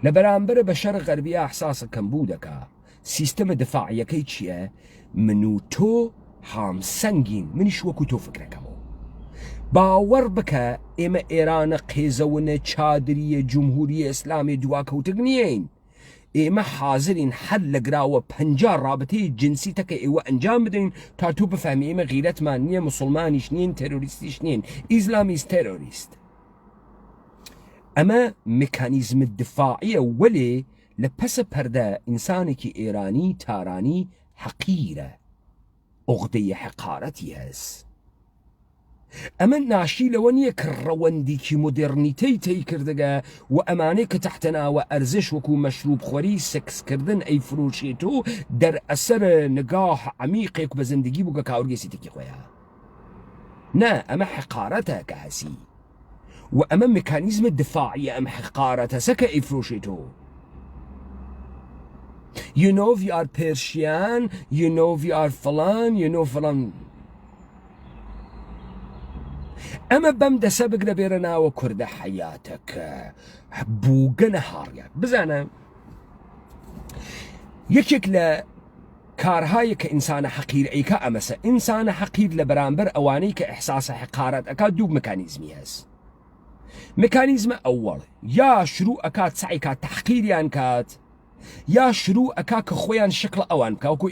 لە بەرامبەرە بە شەڕ غەربیە ئەحساسە کەمبوو دەکا سیستەمە دفاعیەکەی چییە من و تۆ هامسەنگین منیش وەکو تۆ فکرەکەمەوە باوەڕ بکە ئێمە ئێرانە قێزەونە چادریە جمهوری ئیسلامی دواکەوتگ نیین ئێمە حاضرین هەر لەگراوە 50 ڕابطەی جنسی تەکە ئێوە ئەنجام بدەین تا تۆ بفەهمی ئێمە غیرەتمان نییە مسلمانیش نین تەرۆریستیش نین ئیسلامیست تەرۆریست ئەمە مکانیزمە دفاعیە وەلێ لە پەسە پەردە ئینسانێکی ئێرانی تارانی حەقیرە ئۆغدەی حەقارەتی هەست ئەمە ناشی لەوە نییە کە ڕەوەندێکی مۆدێرنیتەی تێی کردگە و ئەمانەی کە تەحتەناوە ئەرزش وەکو مەشروب خۆری سکسکردن ئەی فرۆشێت و دەرئەسەرە نگاح عەمیقێک بە زندگی بووگە کاورگێسی تێکی خۆیان نا ئەمە حەقارەتە کە هەسی و ئەمە مکانیزمە دفاعیە ئەم حەقارەتە سەکە ئەی فرۆشێتەوە You know we are Persian, you know we are فلان, you know فلان ئەمە بەم دەسە بگرە بێرە ناوە کوردە حەیاتەکە بووگەنە هاڕیان بزانە یەکێک لە کارهایی کە ئینسانە حەقیر ئەیکا ئەمەسە ئینسانە حەقیر لە بەرامبەر ئەوانەی کە ئەحساسە حەقارەت ئەکات دوو مکانیزمی هەست مکانیزمە ئەووەڵ یا شروع ئەکات سعی کات تەحقیریان کات یا شروع ئەکا کە خۆیان شکڵ ئەوان بکە وەکو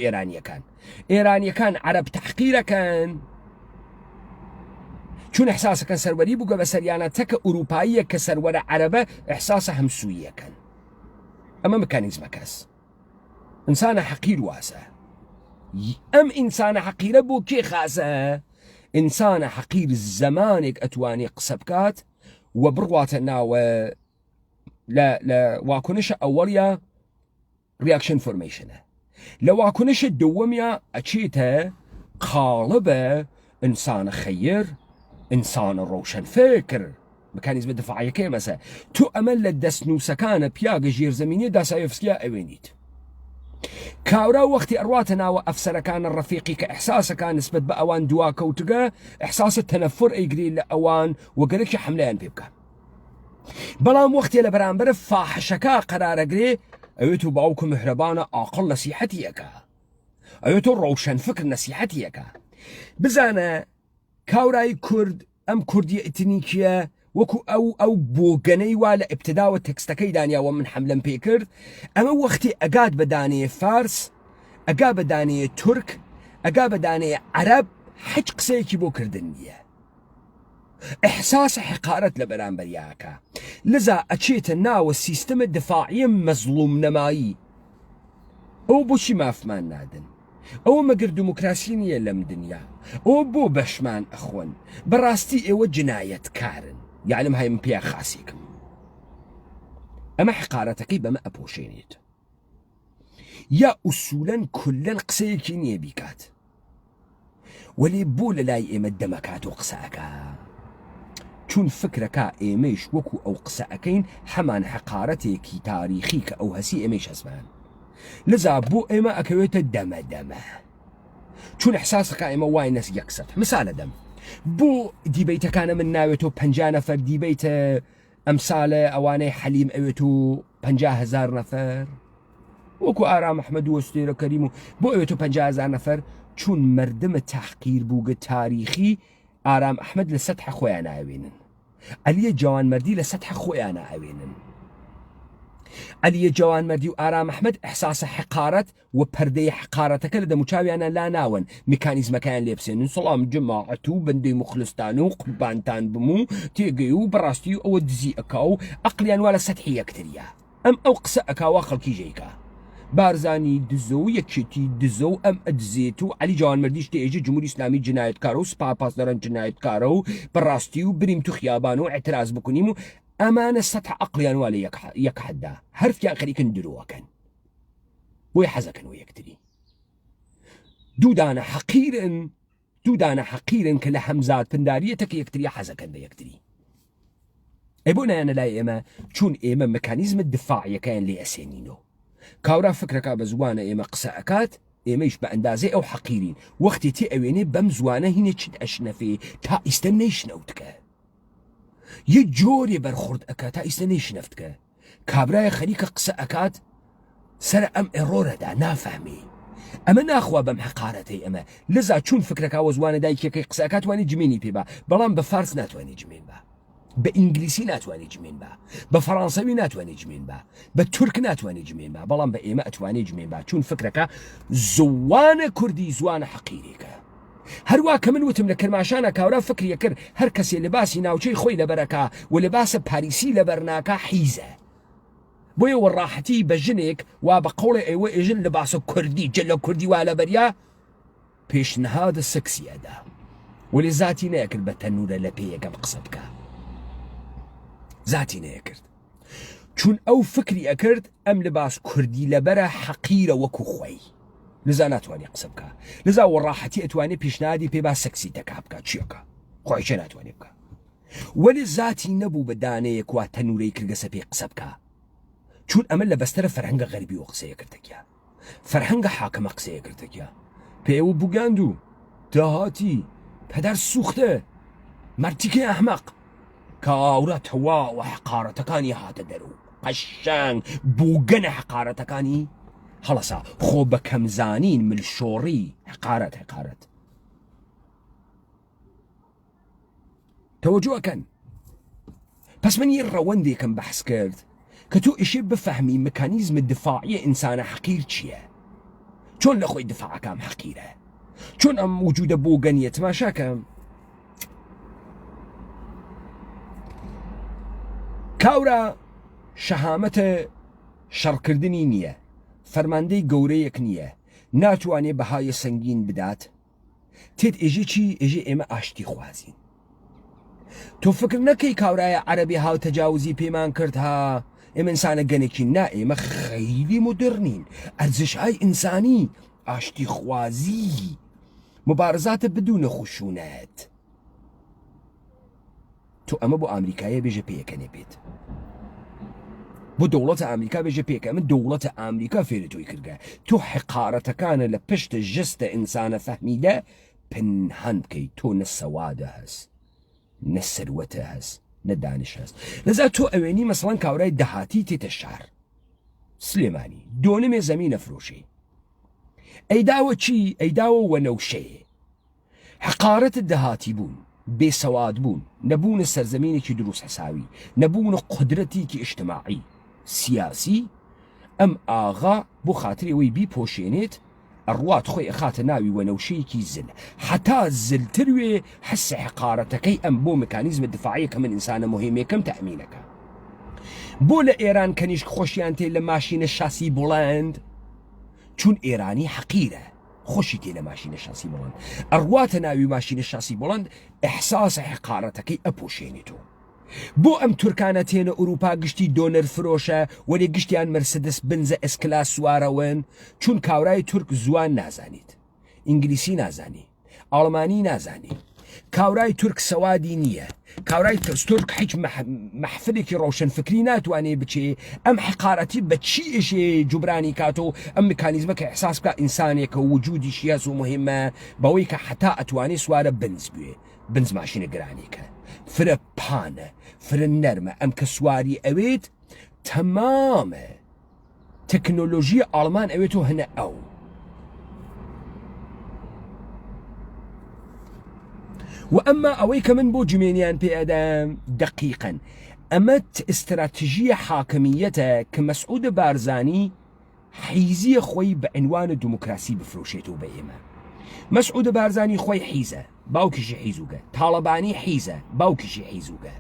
ئێرانیەکان عەرەب تەحقیرەکەن چون احساسەکەن سەروەری بووگە بە سەریانە تەکە ئوروپاییە کە سەروەرە عەرەبە احساسە هەمسوویەکەن ئەمە مکانیزمە کەس ئینسانە حەقیر واسە ئەم ئینسانە حەقیرە بۆ کێ خاسە ئینسانە حەقیر زەمانێک ئەتوانی قسە بکات و بڕواتە ناوە لە واکنشە ئەوەڵیە ریاکشن فۆرمیشنە لە واکنشە دووەمیە ئەچێتە قالبە ئینسانە خەیر ئینسانە ڕۆشن فکر مکانیزمە دفاعیەکەی مەسە تو ئەمە لە دەستنووسەکانە پیاگە ژێرزەمینی داسایفسکیا ئەوێنیت کاورا وەختی ئەڕواتە ناوە ئەفسەرەکانە ڕەفیقی کە ئەحساسەکان نسبەت بە ئەوان دواکەوتگە ئەحساسە تەنەفر ئەیگری لە ئەوان وەگەرەکی حملەیان پێ بکە بەڵام وەختێ لە بەرامبەرە فاحشەکە قەرارەگرێ ئەوێت و باوکو میهرەبانە ئاقڵ نەسیحەتیەکە ئەوێت و ڕەوشەن فکر نەسیحەتیەکە بزانە کاورای کورد ئەم کوردی ئەتنیکیە وەکو ئەو بۆگەنەی وا لە ئبتداوە تەکستەکەی دانیاوە من حملەم پێ کرد ئەمە وەختی ئەگات بە دانەیە فارس ئەگا بە دانەیە تورک ئەگا بە دانەیە عەرەب هیچ قسەیەکی بۆ کردن نییە ئەحساس حقارەت لە بەرامبەریاکە لذا ئەچێتە ناوە سیستەمە دفاعیە مەزڵوم نەمایی ئەو بۆچی مافمان نادن ئەوە مەگەر دیموکراسی نییە لەم دنیا ئەوە بۆ بەشمان ئەخۆن بەڕاستی ئێوە جنایەتکارن یعنیم هەی من پێیا خاسێکم ئەمە حقارەتەکەی بەمە ئەپۆشێنێت یا ئوسوولەن کولەن قسەیەکی نییە بیکات وەلێ بۆ لە لای ئێمە دەمەکات و قسەکە چون فکرەکە ئێمەش وەکو ئەو قسەکەین هەمان حقارەتێکی تاریخی کە ئەو هەسی ئێمەش هەزمان لذا بۆ ئێمە ئەکەوێتە دەمە چون احساسەکە ئێمە وای نەس یەکسەد مثالە دەم بۆ دیبەیتەکانە من ناوێت و 50 نەفەر دیبەیتە ئەمسالە ئەوانەی حەلیم ئەوێت و 50,000 نەفەر وەکو ئارام ئەحمەد و وەستێرە کەریم و بۆ ئەوێت و 50,000 نەفەر چون مردمە تەحقیر بووگە تاریخی ئارام ئەحمەد لە سەدح خۆیان ئاوێنن ئەلیە جوانمەردی لە سەدح خۆیان ئاوێنن ئەلیە جوانمەردی و ئارام ئەحمەد ئەحساسە حقارەت و پەردەی حقارەتەکە لە دەموچاویانە لا ناون میکانیزمەکەیان لێبسێنن سڵام جماعەت و بەندەی مخلستان و قوربانتان بمو تێگەی و بەڕاستی و ئەوە دزی ئەکا و ئەقلیان وا لە سەدحی یەکتریە ئەم ئەو قسە ئەکاوە خەڵکی ژەیکە بارزانی دزە و یەکێتی دزە و ئەم ئەدزێت و علی جوانمەردیش تێژە جمهوری ئیسلامی جنایەتکارە و سوپا پاسداران جنایەتکارە و بەڕاستی و بریم تو خیابان و اعتراض بکنیم و ئەمانە سەدح عەقلیان وا لە یەک حەددا هەرفیان خەریکن درۆوەکەن بۆی حەزەکەن و یەکتری دوودانە حەقیرن کە لە هەمزاد پنداریەتەکە یەکتری حەزەکەن بە یەکتری ئەی بۆ نایەنە لای ئێمە چون ئێمە مەکانیزمە دفاعیەکەیان لێ ئەسێنینەوە کاورا فکرەکە بە زوانە ئێمە قسە ئەکات ئێمەش بە ئەندازەی ئەو حەقیرین وەختی تێ ئەوێنێ بەم زوانە هینە چیت ئەشنەفێ تا ئیستە نەیشنەوتکە یە جۆرێ بەرخورد ئەکات تا ئیستە نەیشنەفتکە کابرایە خەریکە قسە ئەکات سەر ئەم ئێڕۆرەدا نافەهمێ ئەمە ناخوا بەم حقارەتەی ئەمە لذا چون فکرەکە وە زوانە دایکێکەکەی قسە ئەکات توانی جمێنی پێ بە بەڵام بە فارس ناتوانێ جمێن بە بە ئینگلیسی ناتوانێت جمێن بە بە فەڕەنسەوی ناتوانێت جمێن بە بە تورک ناتوانێت جمێن بە بەڵام بە ئێمە ئەتوانێت جمێن بە چون فکرەکە زوانە کوردی زوانە حەقیرێکە هەروە کە من وتم لە کەرماشانە کاورا فکریە کرد هەر کەسێ لەباسی ناوچەی خۆی لەبەرەکە و لەباسە پاریسی لەبەرناکە حیزە بۆیە وەڕاحەتی بە ژنێک وا بە قەوڵی ئێوە ئێژن لەباسە کوردی جەلە کوردی وا لەبەریا پێشنهادە سەکسیەدا وەلێ زاتی نەیەکرد بە تەنورە لە پێیەکەم قسە بکە زاتی نەیەکرد چون ئەو فکری ئەکرد ئەم لەباس کوردی لەبەرە حەقیرە وەکو خۆی لذا ناتوانێت قسە بکە لذا وەڕاحەتی ئەتوانێت پیشنهادی پێ با سەکسی تەکا بکە چیەکە خۆی چێ ناتوانێت بکە وەلی زاتی نەبوو بە دانەیەک وا تەنورەی کردگەسە پێ قسە بکە چون ئەمە لە بەستەرە فەرهەنگە غەربی و قسەیە کردەکە فەرهەنگە حاکمە قسەیە کردەکە پێوە بوگاند و داهاتی پەدەر سوختە مەرتیکەی ئەحمەق کاورە تەواو و حقارەتەکانی هاتە دەرو قەشەنگ بووگەنە حقارەتەکانی هەڵەسا خۆ بە کەمزانین ملشۆڕی حقارەت تەوەجۆکەن پس من یه ڕەوەندێکم بەحس کرد کە تۆ ئیشێ بفەهمی مکانیزمە دفاعیە ئینسانە حەقیر چییە چۆن لە خۆی دفاعەکەم حەقیرە چۆن ئەم وجودە بۆگەنیە تماشاکەم کاورە شەهامەتە شەڕکردنی نییە فەرماندەی گەورەیەک نییە ناتوانێ بەهای سەنگین بدات تێت ئێژێ چی ئێژێ ئێمە ئاشتی خوازین تۆ فکر نەکەی کاورایە عەرەبی هاو تەجاوزی پێمان کرد ها ئێمە ئینسانە گەنێکی نا ئێمە خەیلی مدرنین ئەرزشهای ئینسانی ئاشتی خوازی مبارزات بدون خشونات تو ئەمە بۆ ئامریکایە بێژە پێیەکەنێ بێت بۆ دەوڵەتە ئامریکا بێژە پێکە ئەمە دەوڵەتە ئامریکا فێری تۆی کردگە تۆ حقارەتەکانە لە پشتە ژستە ئینسانە فەهمیدە پنهان بکەیت تۆ نە سەوادە هەست نە سەروەتە هەست نە دانش هەست لەذا تۆ ئەوێنی مەسەڵەن کاورای دەهاتی تێتە شار سلێمانی دۆنمێ زەمینە فرۆشی ئەیداوە چی ئەیداوە وەنەوشەیە حقارەتت دەهاتی بوون بێسەواد بوون نەبوونە سەرزەمینێکی دروست حساوی نەبوونە قودرەتێکی ئیجتماعی سیاسی ئەم ئاغا بۆ خاتری ئەوەی بیپۆشێنێت ئەڕوات خۆی ئەخاتە ناوی وەنەوشەیەکی زل حتا زلتر وێ حسە حقارەتەکەی ئەم بۆ مکانیزمە دفاعیە کە من ئینسانە مهمێکم تەمینەکە بۆ لە ئێران کەنیشک خۆشیان تێ لە ماشینە شاسی بڵند چون ئێرانی حەقیرە خۆشی تێ لە ماشینە شاسی بڵند ئەڕواتە ناوی ماشینە شاسی بڵند ئەحساسە حقارەتەکەی ئەپۆشێنێتەوە بۆ ئەم تورکانە تێنە ئوروپا گشتی دۆنەر فرۆشە وەرێ گشتیان مرسدس بنزە ئەسکلا سوارەوەن چون کاورای تورک زوان نازانیت ئینگلیسی نازانی ئاڵمانی نازانی کاورای تورک سەوادی نییە کاورای تورک هیچ مەحفلێکی ڕۆشنفکری ناتوانێ بچێ ئەم حقارەتی بە چی ئێشێ جوبرانی کاتۆ ئەم میکانیزمە کە ئەحساس بکە ئینسانێکە وجودی شیاز و مهمە بەوەی کە حتا ئەتوانێ سوارە بنز بوێ بنز ماشینە گرانێکە فرە پانە فرە نەرمە ئەم کە سواری ئەوێت تەمامە تەکنۆلۆژی ئاڵمان ئەوێتەوە هەنە ئەو و ئەمما ئەوەی کە من بۆ جمێنیان پێدام دقیقەن ئەمە ئستراتیژیە حاکمیەتە کە مەسعود بارزانی حیزیە خۆی بە عنوانە دموکراسی بفرۆشێتەوە بە ئێمە مەسعود بارزانی خۆی حیزە باوکیشی حیزوگە تاڵەبانی حیزە باوکیشی حیزوگە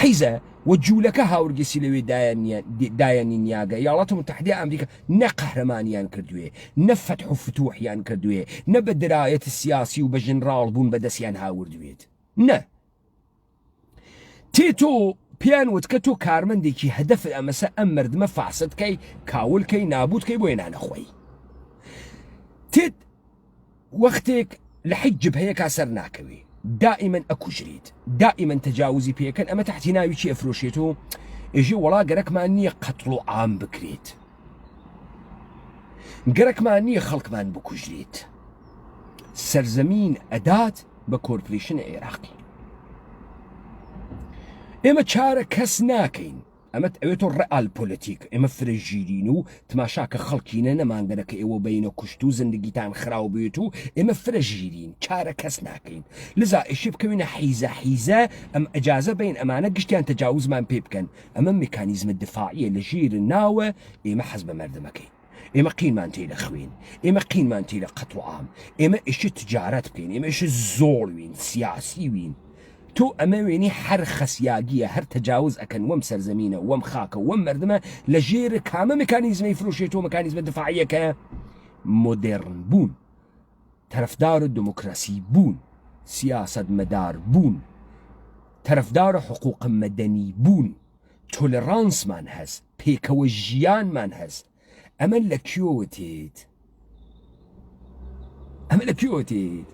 حیزە و جوولەکە هاورگەسی لەوێ دایانی نیاگە یاڵاتە متحدە ئەمریکا نە قەهرەمانیان کردوێ نە فەتح و فتوحیان کردوێ نە بە درایەت سیاسی و بە ژنراڵ بوون بەدەستیان هاوردوێت نە تێتۆ پیان وت کە تۆ کارمەندێکی هەدەف ئەمەسە ئەم مردمە فاسدکەی کاولکەی نابوتکەی بۆ هێنانەخۆی تێت وەختێک لە حیج جبهەیەکا سەر ناکەوێ دائما ئەکوژریت دائما تەجاوزی پێکەن ئەمە تحتی ناوی چی ئەفرۆشێتەوە ئێژێ وەڵا گەرەکمان نییە قەتڵ و عام بکرێت گەرەکمان نییە خەڵکمان بکوژرێت سەرزەمین ئەدات بە کۆرپۆریشنە عێراقی ئێمە چارە کەس ناکەین ئەمە ئەوێتۆ ڕئال پۆلەتیک ئێمە فرەژیرین و تماشاکە خەڵکینە نەمانگەرەکە ئێوە بینە کوشت و زندگیتان خراو بێت و ئێمە فرەژیرین چارە کەس ناکەین لذا ئێشی بکەوینە حیزە ئەم ئەجازە بین ئەمانە گشتیان تەجاوزمان پێ بکەن ئەمە میکانیزمە دفاعیە لە ژیر ناوە ئێمە حەز بە مەردەمەکەین ئێمە قینمان تێ لە خوێن ئێمە قینمان تێ لە قەت و عام ئێمە ئێشی تجارەت بکەین ئێمە ئێشی زۆڵوین سیاسی وین تۆ ئەمە وێنی هەر خەسیاگیە هەر تەجاوز ئەکەن وەم سەرزەمینە وەم خاکە وەم مردمە لە ژێر کامە میکانیزمەی فرۆشێتەوە میکانیزمە دفاعیەکە مۆدێرن بوون تەرەفدار دموکراسی بوون سیاسەت مەدار بوون تەرەفدار حقوق مەدەنی بوون تۆلەرانسمان هەست پێکەوە ژیانمان هەست ئەمە لە کوێوە تێت ئەمە لە کوێوە تێت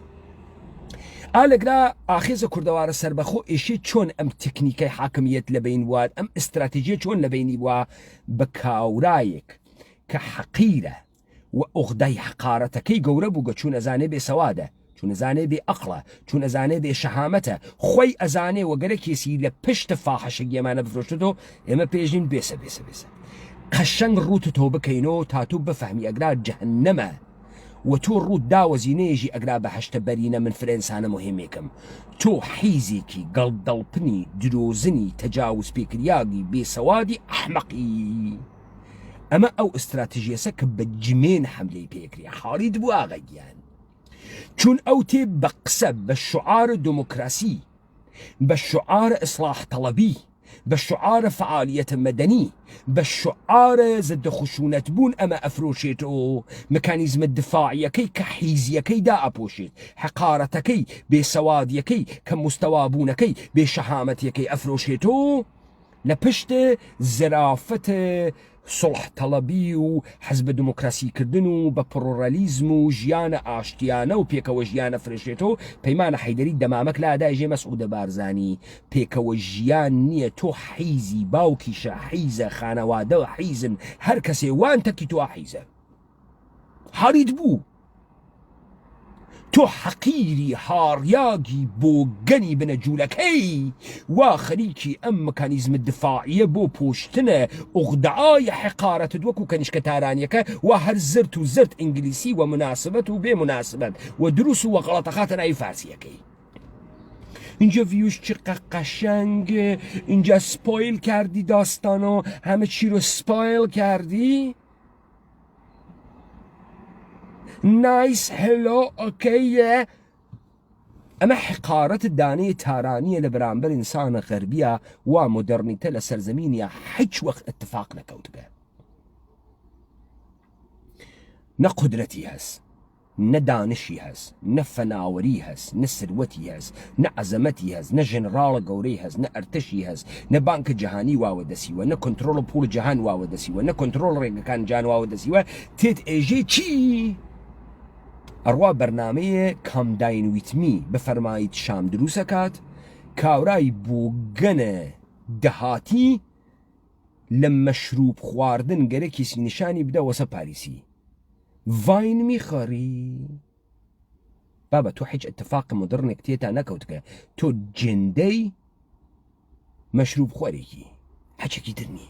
ئالەگرا ئاخێزە کوردەوارە سەربەخۆ ئێشێ چۆن ئەم تکنیکای حاکمیت لەبین وات ئەم ئستراتیژیە چۆن لەبینی وە بە کاورایەک کە حەقیرە و ئوغدای حقارەتەکەی گەورە بوو گە چون ئەزانێ بێ سەوادە چون ئەزانێ بێ ئەقڵە چون ئەزانێ بێ شەهامەتە خۆی ئەزانێ وەگەرە کێسی لە پشتە فاحەشەگی ئەمانە بفرۆشتەوە ئێمە پێشین بێسە قەشەنگ ڕووت تۆ بکەینەوە تاتوو بفەهمی ئەگرا جەهەنەمە و تۆ ڕوود داوەزینەیەژی ئەگرا بە هەشتە بەرینە من فرێنسانە مهمێکم تۆ حیزێکی گەڵدەڵپنی درۆزنی تەجاوز پێکریاگی بێسەوادی ئەحمەقی ئەمە ئەو ئستراتیژیەسە کە بە جمێن حەملەی پێکری حاڵیت بوو ئاغەگیان چون ئەو تێ بە قسە بە شعار دموکراسی بە شعار ئیسلاح تەڵەبی بە شعار فعالیەتە مەدەنی بە شعار زەدە خشونەت بوون ئەمە ئەفرۆشێتەوە مکانیزمە دفاعیەکەی کە حیزیەکەی دا ئەپۆشێت حقارەتەکەی بێسەوادیەکەی کە مستەوابوونەکەی بێشەهامەتیەکەی ئەفرۆشێتەوە لپشت زرافت صلح طلبی و حزب دموکراسی کردن و بە پرۆڕەلیزم و ژیانە ئاشتیانە و پێکەوە ژیانە فرێشێتەوە پەیمانە حەیدەری دەمامەک لادای ژێ مەسعودە بارزانی پێکەوە ژیان نییە تۆ حیزی باوکیشە حیزە خانەوادە حیزن هەر کەسێ وان تەکی تۆ حیزە هەریت بوو تۆ حەقیری هاڕیاگی بۆ گەنی بنە جوولەکەی وا خەریکی ئەم مەکانیزمە دفاعیە بۆ پۆشتنە ئوغدەعای حقارەتت وەکو کەنیشکە تارانیەکە وا هەر زرت و زرت ئینگلیسی و مناسبەت و بێ مناسبەت و دروست و وەغەڵەتەخاتە ناوی فارسیەکەی اینجا ویوش چقدر قشنگ اینجا سپویل کردی داستانو همه چی رو سپویل کردی نایس هلو اوکیه اما حقارت دانه تارانیه لبرانبر انسان غربیه و مدرنیته لسرزمینیه هیچ وقت اتفاق نکوتگه نه قدرتی هست نه دانشی هست نه فناوری هست نه ثروتی هست نه عظمتی هست نه جنرال گەورەی هست نه ارتشی هست نه بانک جهانی واوە دەسیوە نه کنترۆل پول جهان واوە دەسیوە نه کنترۆل ڕێگەکان جان واوە دەسیوە تێت ئێژێ چی ئەڕوا بەرنامەیە کامداین ویتمی بەفەرمایت شام دروست ئەکات کاورای بۆ گەنە دەهاتی لە مەشروب خواردن گەرەکی سینیشانی بدە وەسە پاریسی واین میخوری بابا تو هیچ اتفاق مدرنێک تێتا نەکەوتکە تۆ جندەی مەشروب خۆرێکی هەچێکی تر نی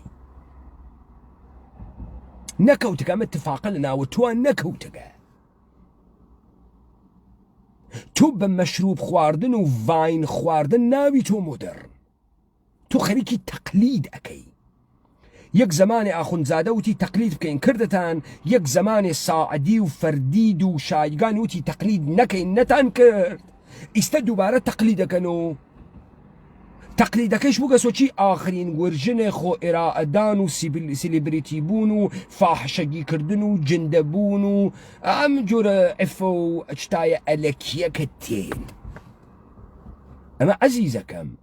نەکەوتکە ئەمە اتفاقە لە ناوە تۆ نەکەوتەکە تۆ بە مەشروب خواردن و واین خواردن ناوی تۆ مدرن تۆ خەریکی تەقلید ئەەکەی یەک زمانی ئاخوندزادە وتی تەقلید بکەین کردتان یەک زمانی ساعدی و فەردید و شایگان وتی تەقلید نەکەین نەتان کرد ئیستا دووبارە تەقلید دەکەن و تەقلیدەکەیش بووگەسۆ چی ئاخرین وەرژنێ خۆ ئێراعەدان و سیلیبریتی بوون و فاحشەگیکردن و جندەبوون و ئەم جۆرە ئەفە و ئەچتایە ئەلەکیەکە تێن ئەمە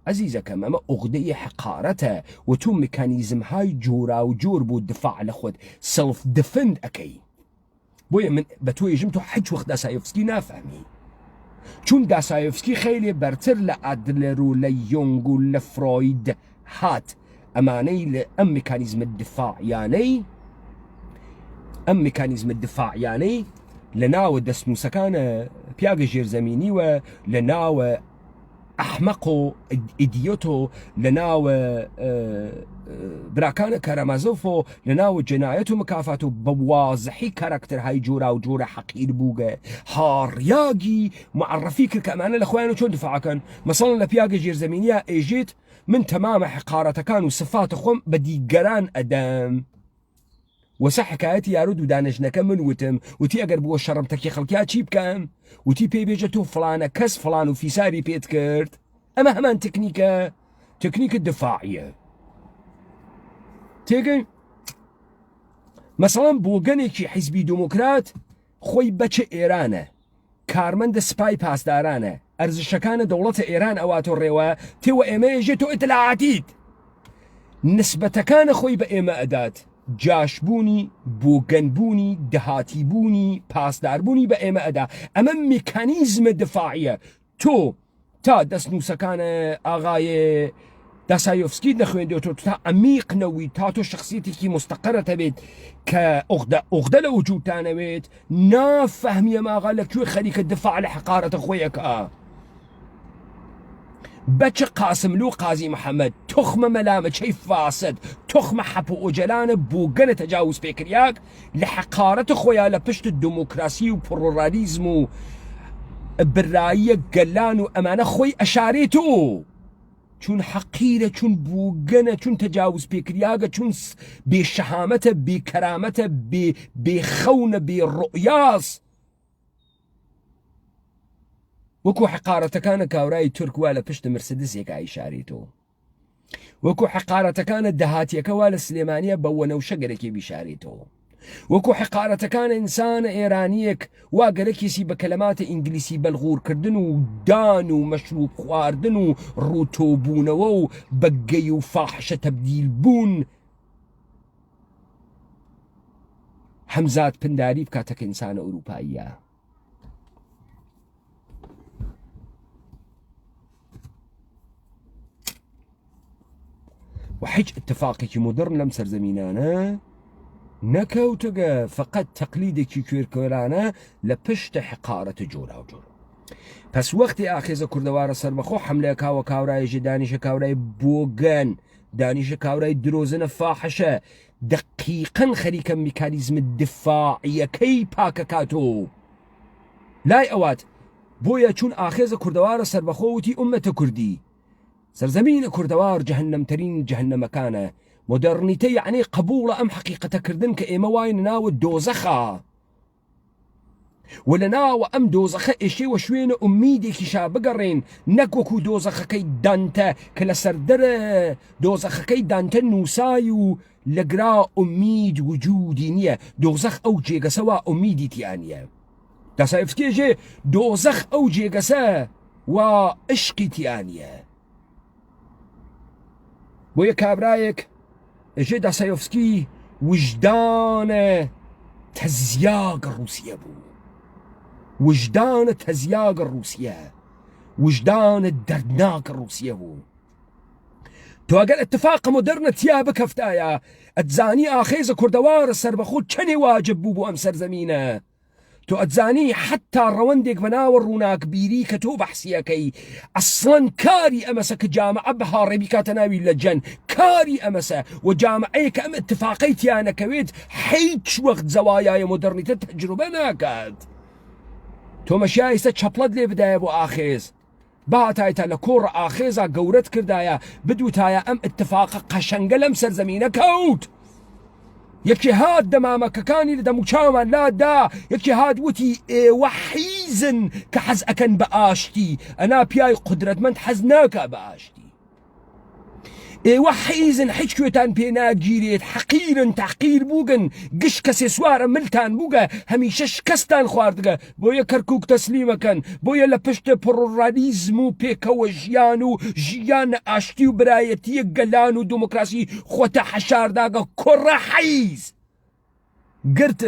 عەزیزەکەم ئەمە ئوغدەی حقارەتە و تو مکانیزمهای جۆرا و جۆر بۆ دفاع لە خۆت سەلف دفند ئەەکەی بۆیە من بە تۆ ێژم تۆ هیچ وەخت داسایۆفسکی نافهمی چون داسایۆفسکی خیلی بەرتر لە ئادلەر و لە یۆنگ و لە فرۆید هات ئەمانەی لە ئەم میکانیزمە دفاعیانەی لە ناوە دەستنووسەکانە پیاگە ژێرزەمینی و لە ناوە ئەحمەق و ئیدیۆت و لە ناوە براکانە کارەمازۆف و لە ناوە جەنایەت و مکافات و بە وازحی کارکتەرهای جۆرا و جۆرە حەقیر بووگە هاڕیاگی معرفی کرد کە ئەمانە لە خۆیان و چۆن دفاعەکەن مەسەڵەن لە پیاگە ژێرزەمینیە ئێژێت من تەمامە حقارەتەکان و سفاتە خۆم بە دیگەران ئەدەم وەسە حکایەتی یارو دوو دانشنەکە من وتم وتی ئەگەر بووە شەڕمتەکی خەڵکیا چی بکەم وتی پێی بێژە تۆ فڵانە کەس فڵان و فیساری پێت کرد ئەمە هەمان تکنیکە دفاعیە تێگەی مەسەڵەن بۆ گەنێکی حیزبی دموکرات خۆی بەچە ئێرانە کارمەندە سپای پاسدارانە ئەرزشەکانە دەوڵەتە ئێران ئەواتۆ ڕێوە تێوە ئێمە ێژێت تۆ ئیتلاعاتیت نسبەتەکانە خۆی بە ئێمە ئەدات جاشبوونی بۆگەنبوونی دەهاتیبوونی پاسداربوونی بە ئێمە ئەدا ئەمە میکانیزمە دفاعیە تۆ تا دەستنووسەکانە ئاغای داسایۆفسکی نەخوێندێتەوە تا ئەمیقنەوەی تا تۆ شخصیەتێکی مستەقرەتە بێت کە ئوغدە لە وجودتانەوێت نافەهمیە ماغا لەکوێ خەریکە دفاع لە حقارەتە خۆیەکە بەچە قاسملو قازی محەممەد تخمە مەلامەچەی فاسد تخمە حەپ و ئۆجەلانە بۆ گەنە تەجاوز پێکریاک لە حقارەتە خۆیان لە پشت دموکراسی و پڕۆرالیزم و براییە گەلان و ئەمانە خۆی ئەشارێتەوە چون حەقیرە چون بووگەنە چون تەجاوز پێکریاگە چون بێشەهامەتە بێکەرامەتە بێخەونە بێڕۆیاس وەکو حقارەتەکانە کاورای تورکوا لە پشت مرسدسێکە ئیشارێتەوە وەکو حقارەتەکانە دەهاتیەکەوا لە سلێمانیە بە وەنەوشە گەرەکی بیشارێتەوە وەکو حقارەتەکان ئینسانە ئێرانیەک وا گەرەکێسی بە کەلەماتە ئینگلیسی بەلغورکردن و دان و مەشروب خواردن و ڕووتۆبوونەوە و بەگەی و فاحشە تەبدیل بوون هەمزاد پنداری بکاتە کە ئینسانە ئەوروپاییە. وحيج اتفاقي مودرن لم سرزمينانا نكوتغا فقط تقليدك كويركورانا لپشت حقارة جورا وجورا. پس وقتی آخیز کردوار سربخو حمله کاو کاورای دانش کاورای بوغن دانش کاورای دروزن فاحشه دقيقا خريكا ميكانيزم الدفاعية كي باكا كاتو لاي اوات بويا چون آخیز کردوار سربخوتي امة كردي سرزمين كردوار جهنم ترين جهنم كان مودرنيتي يعني قبول ام حقيقة كردن كإيما واين ناو الدوزخة ولا ناو ام دوزخة اشي وشوين اميدي كشا بقرين نكوكو دوزخة كي دانتا كلا سردر دوزخة كي دانتا نوسايو لقرا اميد وجودي نية دوزخ او جيغا سوا اميدي تيانية داسا افتيجي دوزخ او جيغا سا واشقي تيانية بويا كابرايك اجي داستايفسكي وجدان تزياق الروسيا بو وجدان تزياق الروسيا وجدان الدردناك الروسيا بو تو اگر اتفاق مدرن تيابك افتايا اتزاني آخيز كردوار السربخود چني واجب بو ام سرزمينه تو اتزاني حتى روندك بناور روناك بيري كتو بحسيكي اصلا كاري امسا كجامعة بهاري بكاتناوي لجن كاري امسا وجامعيك ام اتفاقيتي انا كويت حيتش وقت زوايا مدرنية تجربة ناكاد تو مشايسة چپلد لي بدايا بو آخيز باتايتا لكور آخيزا قورت كردايا بدوتايا ام اتفاق قشنگلم سرزمينة كوت يكي هاد دمامك كاني لدمو شاما لا دا يكي هاد وتي وحيزن كحز أكن بآشتي أنا بياي قدرت من حزناك بآشتي وحيزن حجكوتان بينا جيريت حقيرن تحقير بوغن قش كسي سوار ملتان بوغا هميشش كستان خواردغا بويا كركوك تسليمكن بويا لپشت پروراليزمو بيكو جيانو جيان آشتي وبرايتي قلانو ديمقراسي خوتا حشار داغا كرة حيز قرت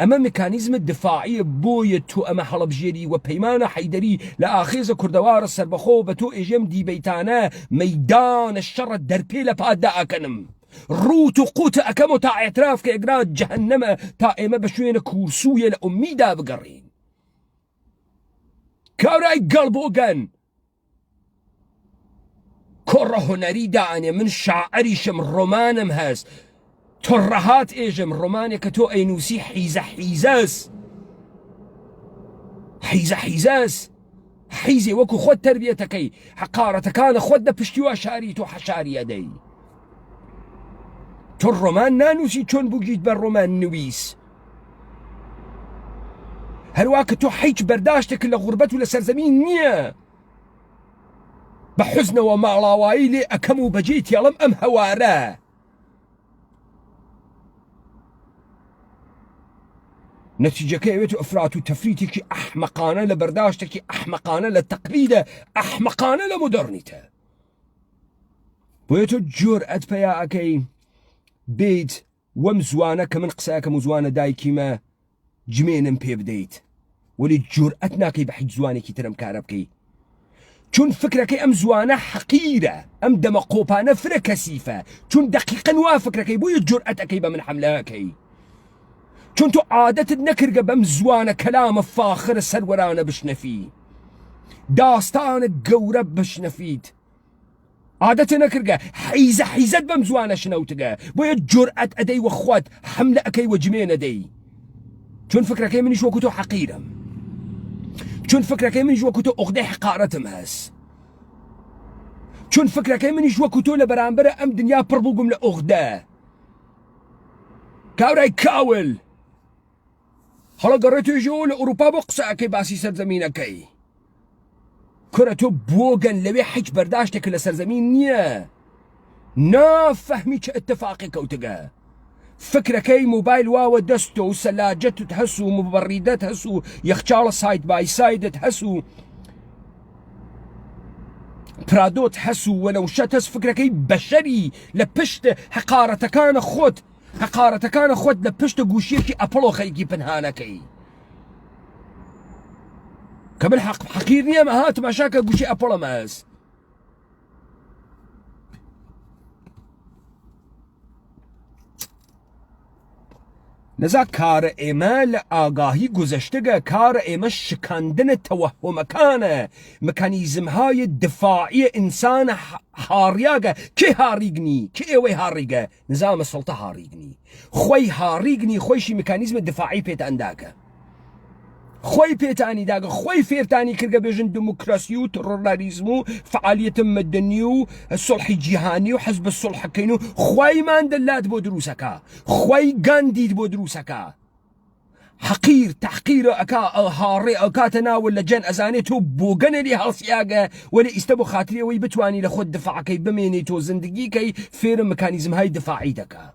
اما ميكانيزم الدفاعي بويا تو اما حلب جيري وبيمانة حيدري لآخيز كردوار السربخو بتو اجم دي بيتانا ميدان الشر الدربي لبادا اكنم روت وقوت اكمو تا اعتراف كاقرات جهنم تا اما بشوين كورسوية لأميدا بقرين كاوراي قلبو قن كرة هنري داني من شاعري شم رومانم هاس ترهات ايجم رومانيا كتو اينوسي حيزة حيزاس حيزة حيزاس حيزي وكو خود تربيتكي حقارتكان خود بشتوا شاريتو حشاري يدي تو الرومان نانوسي چون بوجيت بالرومان نويس هرواك تو حيج برداشتك لغربته لسرزمين نيا بحزن ومعلاوائي لي اكمو بجيت يلم ام هواراه نتيجة كيوتو افراط وتفريطك احمقانة لبرداشتك احمقانة للتقليد احمقانة لمودرنيته بويتو جرأة بياكي بيت ومزوانة كمن قساك مزوانة دايكي ما جمين بي بديت ولي جرأتنا كي بحج زواني ترم كاربكي چون فكرك ام زوانة حقيرة ام دمقوبانة فركسيفة چون دقيقا وافكرك بويا جرأتك بمن حملاكي چون تو عادت نكرقة بمزوانة كلام فاخر السرورانا بشنفي داستان قورب بشنفيت عادت نكرقة حيزة حيزت بمزوانة شنوتقة بويا جرأة ادي وخوات حملة اكي وجمين ادي چون فكرك من يشوكو تو حقيرة چون فكرك من يشوكو تو اغدي حقارتم هاس چون فكرك من يشوكو تو لبرانبرة ام دنيا بربوكم لأغدا كاوراي كاول حالا قررتو يجو لأوروبا بقصة كي باسي سرزمين كي كرتو بوغن لوي حج برداشتك لسرزمين نيا نا فهمي چه اتفاقي كوتقا فکرەکەی موبایل واوە دەستۆ و سەلاجەتت هەس و مبڕیدەت هەس و یەخچاڵە سایت بای سایدت هەس و پرادۆت هەس و وەلەوشەت هەس فکرەکەی بەشەری لە پشت حقارەتەکانە خۆت لە پشتە گوشیەکی ئەپڵۆ خەریکی پنهانەکەی کە من حەقیر نییە مە هاتم ئەشاکە گوشی ئەپڵەمە هەست نەزا کارە ئێمە لە ئاگاهی گوزەشتەگە کارە ئێمە شکاندنە تەوەهۆمەکانە مەکانیزمهای دفاعی ئینسانە هاڕیاگە کێ هاڕیگنی کێ ئێوەی هاڕیگە نظامە سڵتە هاڕیگنی خۆی هاڕیگنی خۆیشی مەکانیزمە دفاعی پێتانداکە خۆی پێتانی داگە خۆی فێرتانی کردگە بێژن دموکراسی و تڕۆلاریزم و فعالیەتە مەدەنی و سڵحی جیهانی و حەزب سڵحەکەین و خۆیمان دەلات بۆ دروستەکە خۆی گاندیت بۆ دروستەکە حەقیر تەحقیرە ئەکا هاڕێ ئەکاتە ناوە لە جەن ئەزانێت تۆ بۆگەنەری هەڵسیاگە وەرە ئیستە بۆ خاتریەوەی بتوانی لە خۆت دفاعەکەی بمێنێت تۆ زندگیکەی فێرە مەکانیزمهای دفاعی دەکە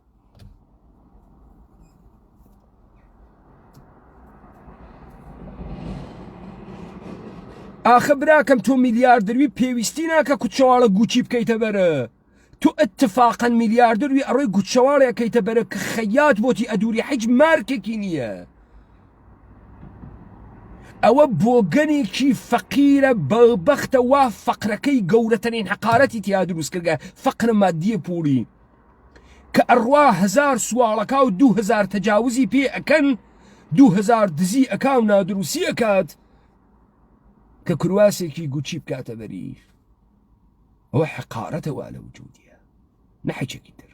ئاخە براکەم تۆ میلیاردەروی پێویستی ناکە کوچەواڵە گوچی بکەیتە بەرە تۆ اتفاقا میلیاردەروی ئەڕۆی گوچەواڵەکەیتە بەرە کە خەیات بۆتی ئەدووری هیچ مارکێکی نییە ئەوە بۆگەنێکی فەقیرە بەڵبەختە وا فەقرەکەی گەورەترین حەقارەتی تیا دروست کردگە فەقرە مادیە پووری کە ئەڕوا 1000 سواڵەکە و 2000 تەجاوزی پێ ئەکەن 2000 دزی ئەکا و نادروسی ئەکات کە کرواسێکی گوچی بکاتە بەری ئەوە حقارەتەوە لە وجودیە نەحیچێکی تر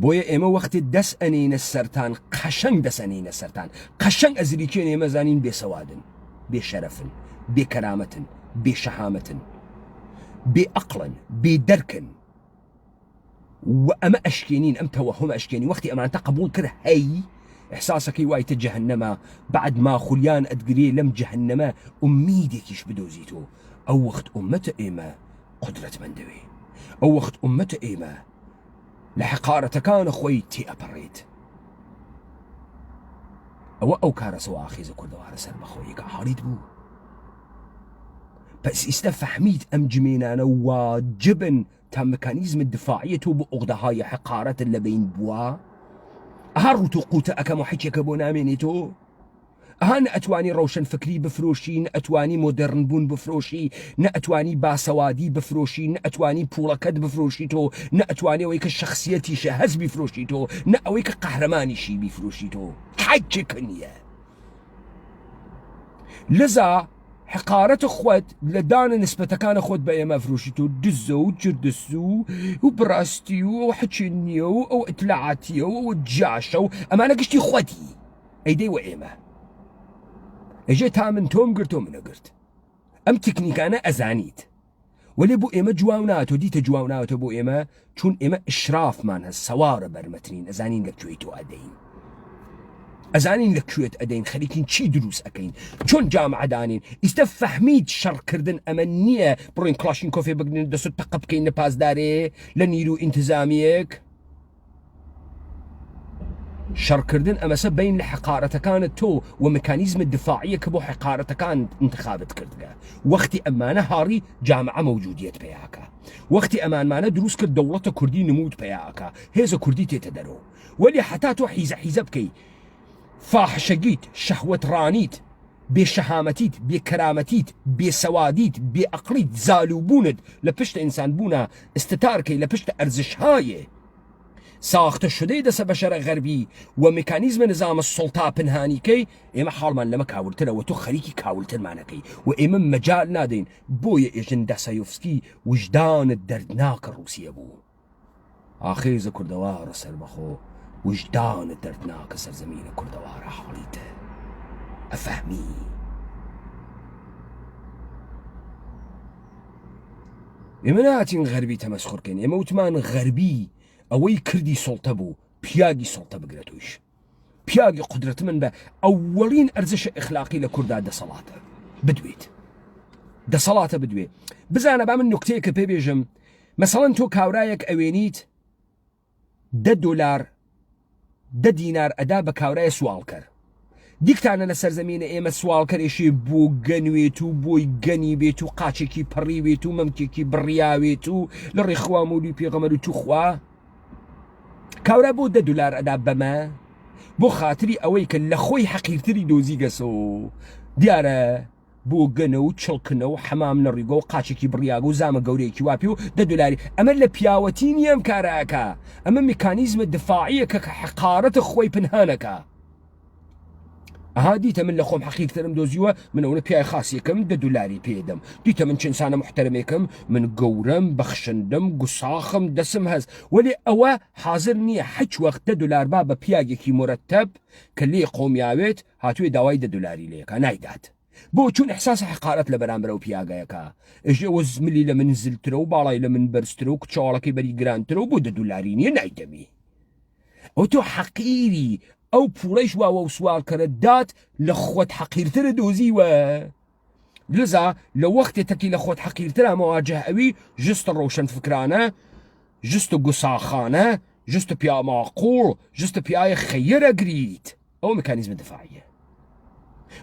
بۆیە ئێمە وەختی دەست ئەنینە سەرتان قەشەنگ دەست ئەنینە سەرتان قەشەنگ ئەزریکێن ئێمە زانین بێسەوادن بێشەرەفن بێکەرامەتن بێشەهامەتن بێعەقڵن بێدەرکن و ئەمە ئەشکێنین ئەم تەوەهۆمە ئەشکێنی وەختی ئەمانتە قبول کرد هەی إحساسك وايت جهنم بعد ما خليان أدقري لم جهنم أميدك يش بدوزيتو أو وقت أمة إيما قدرة من دوي أو وقت أمة إيما لحقارة كان خويتي أبريت أو كارس واخيز كل دوار سر بخويك حاريت بو بس استفهميت أم جمينانا واجبا تم ميكانيزم الدفاعية بأغدهاي حقارة اللي بين بوا هەڕوت و قوتە ئەەکەم و حیچێکە بۆ نامێنێتەوە ئەها نە ئەتوانی ڕەوشن فکری بفرۆشی نە ئەتوانی مۆدەرن بوون بفرۆشی نە ئەتوانی باسەوادی بفرۆشی نە ئەتوانی پوڵەکەت بفرۆشیتەوە نە ئەتوانی ئەوەی کە شخصیەتیشە هەز بیفرۆشیتەوە نە ئەوەی کە قەهرەمانیشی بیفرۆشیتەوە حیچێکە نییە لذا حقارەت خۆت لە دانە نسبەتەکانە خۆت بە ئێمە فرۆشیتەوە دزە و جردسو و بڕاستی و حچێ نییە و ئەو ئەتلاعاتیە و ئەوە جاشە و ئەمانە گشتی خۆتی ئەیدەی وە ئێمە ئەژێ تا من تۆم گرت و منەگرت ئەم تکنیکانە ئەزانیت وەلێ بۆ ئێمە جواو ناتۆ دیتە جواو ناوەتە بۆ ئێمە چون ئێمە ئشرافمان هەست سەوارە بەرمەترین ئەزانین لەکوێی تۆ ئەدەین ئەزانین لەکوێت ئەدەین خەریکین چی دروست ئەەکەین چۆن جامعەدانین ئیستە فەحمید شەڕکردن ئەمە نییە بڕۆین کلاشین کۆفێ بگرن دەسوت تەقە بکەین لە پاسدارێ لە نیرو ئینتزامیەک شەڕکردن ئەمەسە بین لە حقارەتەکانت تۆ و مەکانیزمە دفاعیە کە بۆ حقارەتەکان انتخابت کردگە وەختی ئەمانە هاڕی جامعە مەوجودیت پێیاکە وەختی ئەمانمانە دروست کرد دەوڵەتە کوردی نمود پێیاکە هێزە کوردی تێتە دەرەوە وەلی حتا تۆ حیزە بکەی فاحشەگیت شەهوەت ڕانیت بێشەهامەتیت بێکەرامەتیت بێسەوادیت بێعەقلیت زالوبوونت لە پشتە ئینسان بوونە استتارکەی لە پشتە ئەرزشهایە ساختە شدەی دەسە بەشەرە غەربی و مێکانیزمە نظامە سڵتا پنهانیکەی ئێمە حاڵمان لەمە کاولترەوە تۆ خەریکی کاولترمانەکەی و ئێمە مەجال نادەین بۆیە ئێژن دەسایۆفسکی وجدانت دەردناکە ڕووسیە بوو ئاخێزە کوردەوارە سەربەخۆ وجدان دردناک سرزمین کوردەوارە حاڵیتە ئەفەهمی ئێمە نهاتین غەربی تەمەسخورکەین ئێمە وتمان غەربی ئەوەی کردی سڵتە بوو پیاگی سڵتە بگرێتویش پیاگی قدرت من بە ئەوەڵین ئەرزشە ئەخلاقی لە کووردا دەسەڵاتە بدوێت دەسەڵاتە بدوێ بزانە با من نوکتەیەکە پێ بێژم مەسەڵەن تۆ کاورایەک ئەوێنیت $10 $10 ئەدا بە کاورای سواڵکەر دیکتانە لە سەرزەمینە ئێمە سواڵکەرێکی بۆ گەنوێت و بۆی گەنی بێت و قاچێکی پەڕیوێت و مەمکێکی بڕیاوێت و لە ڕێخوا مولوی پێغەمبەر و توخوا کاورا بۆ $10 ئەدا بەمە بۆ خاتری ئەوەی کە لە خۆی حەقیرتری دۆزی گەسەوە دیارە بۆ گەنە و چڵکنە و حەمام لە ڕیگۆ و قاچێکی بڕیاگە و زامە گەورەیەکی واپی و $10 ئەمە لە پیاوەتی نیەم کارەکە ئەمە میکانیزمە دفاعیەکە کە حقارەتە خۆی پنهانەکە ئەها دیتە من لە خۆم حەقیرترم دۆزیوە من ئەوە پیای خاصیەکەم $10 پێدەم دیتە من چەندسانە محتەرمێکم من گەورەم بەخشندەم گوساخم دەسم هەست وەلی ئەوە حاضر نییە هیچ وەخت $10 با بە پیاگێکی مرتب کە لێ قۆمیاوێت هاتووێ داوای $10 لێەکە نایدات بۆ چون احساس حقارەت لە بەرامبەر ئەو پیاگایەکە ئەوە زملی لە من زلترە و باڵای لە من بەرزترە و کچاڵەکەی بەری گرانترە و بۆ $10 نییە نایدەمی ئەو تۆ حەقیری ئەو پوڵەیش واوە و سوالکەرە دات لە خۆت حەقیرترە دۆزیوە لذا لە وەختێتەکی لە خۆت حەقیرترە مەواجه ئەوی ژستە ڕۆشن فکرانە ژستە گوساخانە ژستە پیا ماقوڵ ژستە پیاە خەیرە گریت ئەو مکانیزمە دفاعیە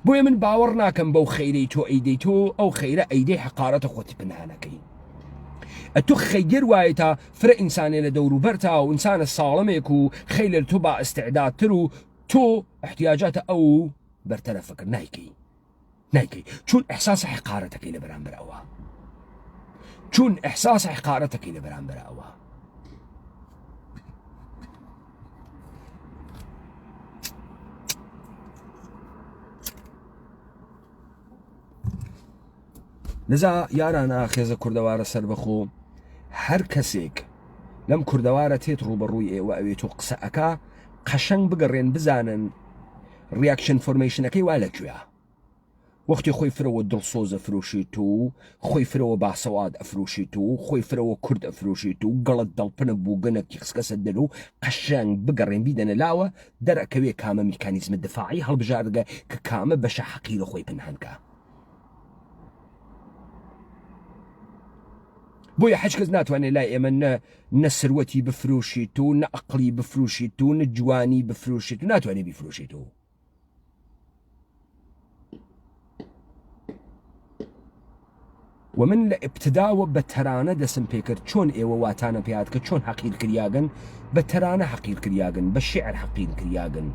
بۆیە من باوەڕ ناکەم بەو خەیرەی تۆ ئەیدەی تۆ ئەو خەیرە ئەیدەی حقارەتە خۆتی پنهانەکەی ئەتۆ خەیگەر وایە تا فرە ئینسانێ لە دەوروبەرتا و ئینسانە ساڵەمێک و خەیلە تۆ با ئەستعدادتر و تۆ احتیاجاتە ئەو بەرتەرەفەکرد نایکەی چون ئەحساس حقارەتەکەی لە بەرامبەر ئەوە چون ئەحساس حقارەتەکەی لە بەرامبەر ئەوە لذا یارانە خێزە کوردەوارە سەربەخۆ هەر کەسێک لەم کوردەوارە تێت ڕوبەڕووی ئێوە ئەوێت و قسە ئەکا قەشەنگ بگەڕێن بزانن ریاکشن فۆرمێشنەکەی وا لەکوێە وەختی خۆی فرەوە دڵسۆز ئەفرۆشیت و خۆی فرەوە باسەواد ئەفرۆشیت و خۆی فرەوە کورد ئەفرۆشیت و گەڵت دڵپنە بوو گەنێکی قسکەسە دەر و قەشەنگ بگەڕێن بیدەنە لاوە دەرەکەوێ کامە میکانیزمە دفاعی هەڵبژاردگە کە کامە بەشە حەقیرە خۆی پنهانکە بۆیە هیچ کەس ناتوانێت لای ئێمە نە سروەتی بفرۆشیت و نە عەقڵی بفرۆشیت و نە جوانی بفرۆشیت و ناتوانێت بیفرۆشیت و ومن لە ئبتداوە بە تەرانە دەسم پێکرد چۆن ئێوە واتانە پێات کە چۆن حەقیر کریاگەن بە تەرانە حەقیر کریاگەن بە شعر حەقیر کریاگەن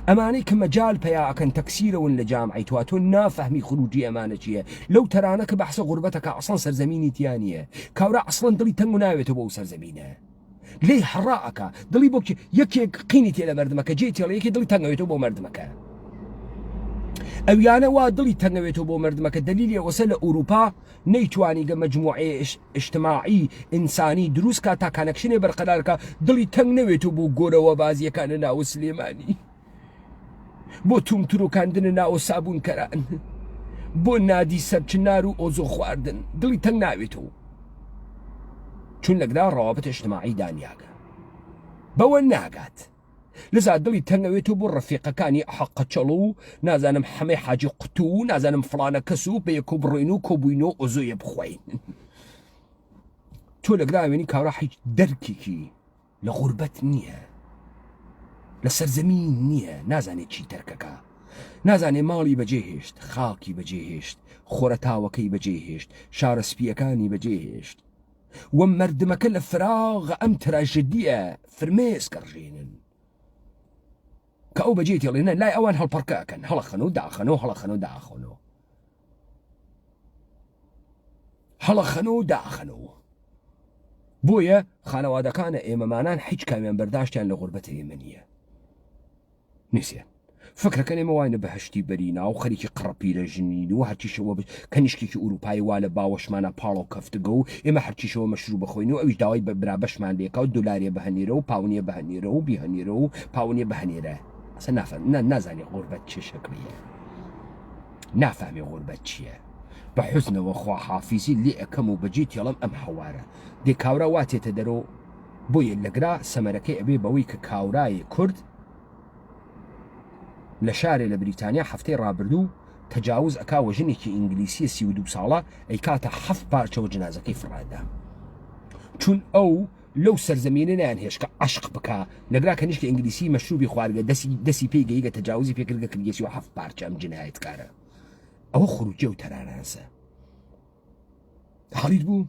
ئەمانەی کە مەجال پەیاکەن تەکسیرەون لە جامعی تواتۆ نافەهمی خروجی ئەمانە چییە لەو تەرانە کە بەحسە غوربەتەکە ئەسڵەن سەرزەمینی تیانە کاورا ئەسڵەن دڵی تەنگ و ناوێتەوە بۆ سەرزەمینە لێی هەڕائەکە دڵی بۆ یەکێک قینی تێ لە مەردمەکە جێ تێڵە یەکی دڵی تەنگەوێتەوە بۆ مەردمەکە ئەویانە وا دڵی تەنگەوێتەوە بۆ مەردمەکە دلیلی ئەوەسە لە ئوروپا نەیتوانی گە مەجموعەیە ئیجتیماعی ئینسانی دروست کات تا کانەکشنێ بەرقەرارکە دڵی تەنگ نەوێتەوە بۆ گۆرەوە بازیەکانە ناوە سلێمانی بۆ تومترۆکاندنە ناوە سابوونکەران بۆ نادی سەرچنار و ئۆزۆ خواردن دڵی تەنگ ناوێتەوە چون لەگدا ڕەوابەت ئیجتیماعی دانیاگە بەوە ناگات لذا دڵی تەنگەوێتەوە بۆ ڕەفیقەکانی حەقە چەڵ و نازانم حەمەی حاجی قوتو و نازانم فڵانە کەس و بەیەکۆ بڕۆین و کۆبووین و ئۆزۆیە بخۆین تۆ لەگراوێنی کاورا هیچ دەرکێکی لە غوربەت نییە لە سەرزەمین نییە نازانێت چی تەرکەکە نازانێ ماڵی بەجێهێشت خاکی بەجێهێشت خۆرەتاوەکەی بەجێهێشت شارە سپیەکانی بەجێهێشت وە مەردمەکە لە فراغە ئەم تراژدیە فرمێس کەڕژێنن کە ئەو بەجێ تێڵێنە لای ئەوان هەڵپەڕکەکەن هەڵەخەن و داخەنەوە هەڵەخەن و داخەنەوە هەڵەخەن و داخەنەوە بۆیە خانەوادەکانە ئێمەمانان هیچ کامیان بەرداشتیان لە غوربەتە ئێمە نییە نیسیان فکرەکەن ئێمە وانە بەهشتی بەرینا و خەریکی قڕەپی لە ژنین و هەرچیشەوە کەنیشکێکی ئوروپایی وا لە باوەشمانە پاڵ و کەفتگە و ئێمە هەرچیشەوە مەشروع بخۆین و ئەویش داوای بەبرا بەشمان لێکا و دۆلاریە بەهەنێرە و پاونیە بەهەنێرە و بیهەنێرە و پاونیە بەهەنێرە ئەسە نازانێ غوربەت چه شەکلیە نافهمێ غوربەت چییە بە حوزنەوە خواحافیزی لێ ئەەکەم و بەجێ تێڵم ئەم هەوارە دێ کاورا واتێتە دەرەوە بۆیە لەگرا سەمەرەکەی ئەبێ بەوەی کە کاورای کورد لە شارێ لە بریتانیا هەفتەی ڕابردوو تەجاوز ئەکاوە ژنێکی ئینگلیسی 32 ساڵە ئەی کاتە 7 پارچەوە جنازەکەی فڕادا چون ئەو لەو سەرزەمینە نیان هێشکە عشق بکە لەگرا کە نیشکە ئینگلیسی مەشروبی خواردگە دەسی پێی گەیگە تەجاوزی پێکردگە کردگەسی و 7 پارچە ئەم جنایەتکارە ئەوە خروجیە و تەرانانسە حەڵیت بوو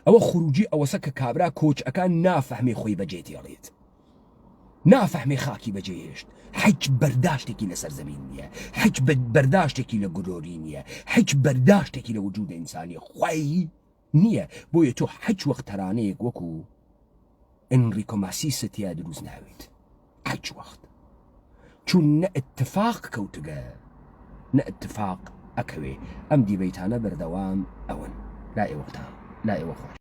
ئەوە خروجی ئەوەسە کە کابرا کۆچەکان نافەحمێ خۆی بەجێتێڵێت نافەحمێ خاکی بەجێهێشت هیچ بەرداشتێکی لە سەرزەمین نییە هیچ بەرداشتێکی لە گرۆری نییە هیچ بەرداشتێکی لە وجود ئینسانی خوای نییە بۆیە تۆ هیچ وەخت تەرانەیەک وەکو ئەنریکۆ ماسیسە دروست ناوێت هیچ وەخت چون نە ئەتفاق کەوتگە نە ئەتفاق ئەکەوێ ئەم دیبەیتانە بەردەوام ئەوەن لا ئێوەختان لا ئێوە خۆش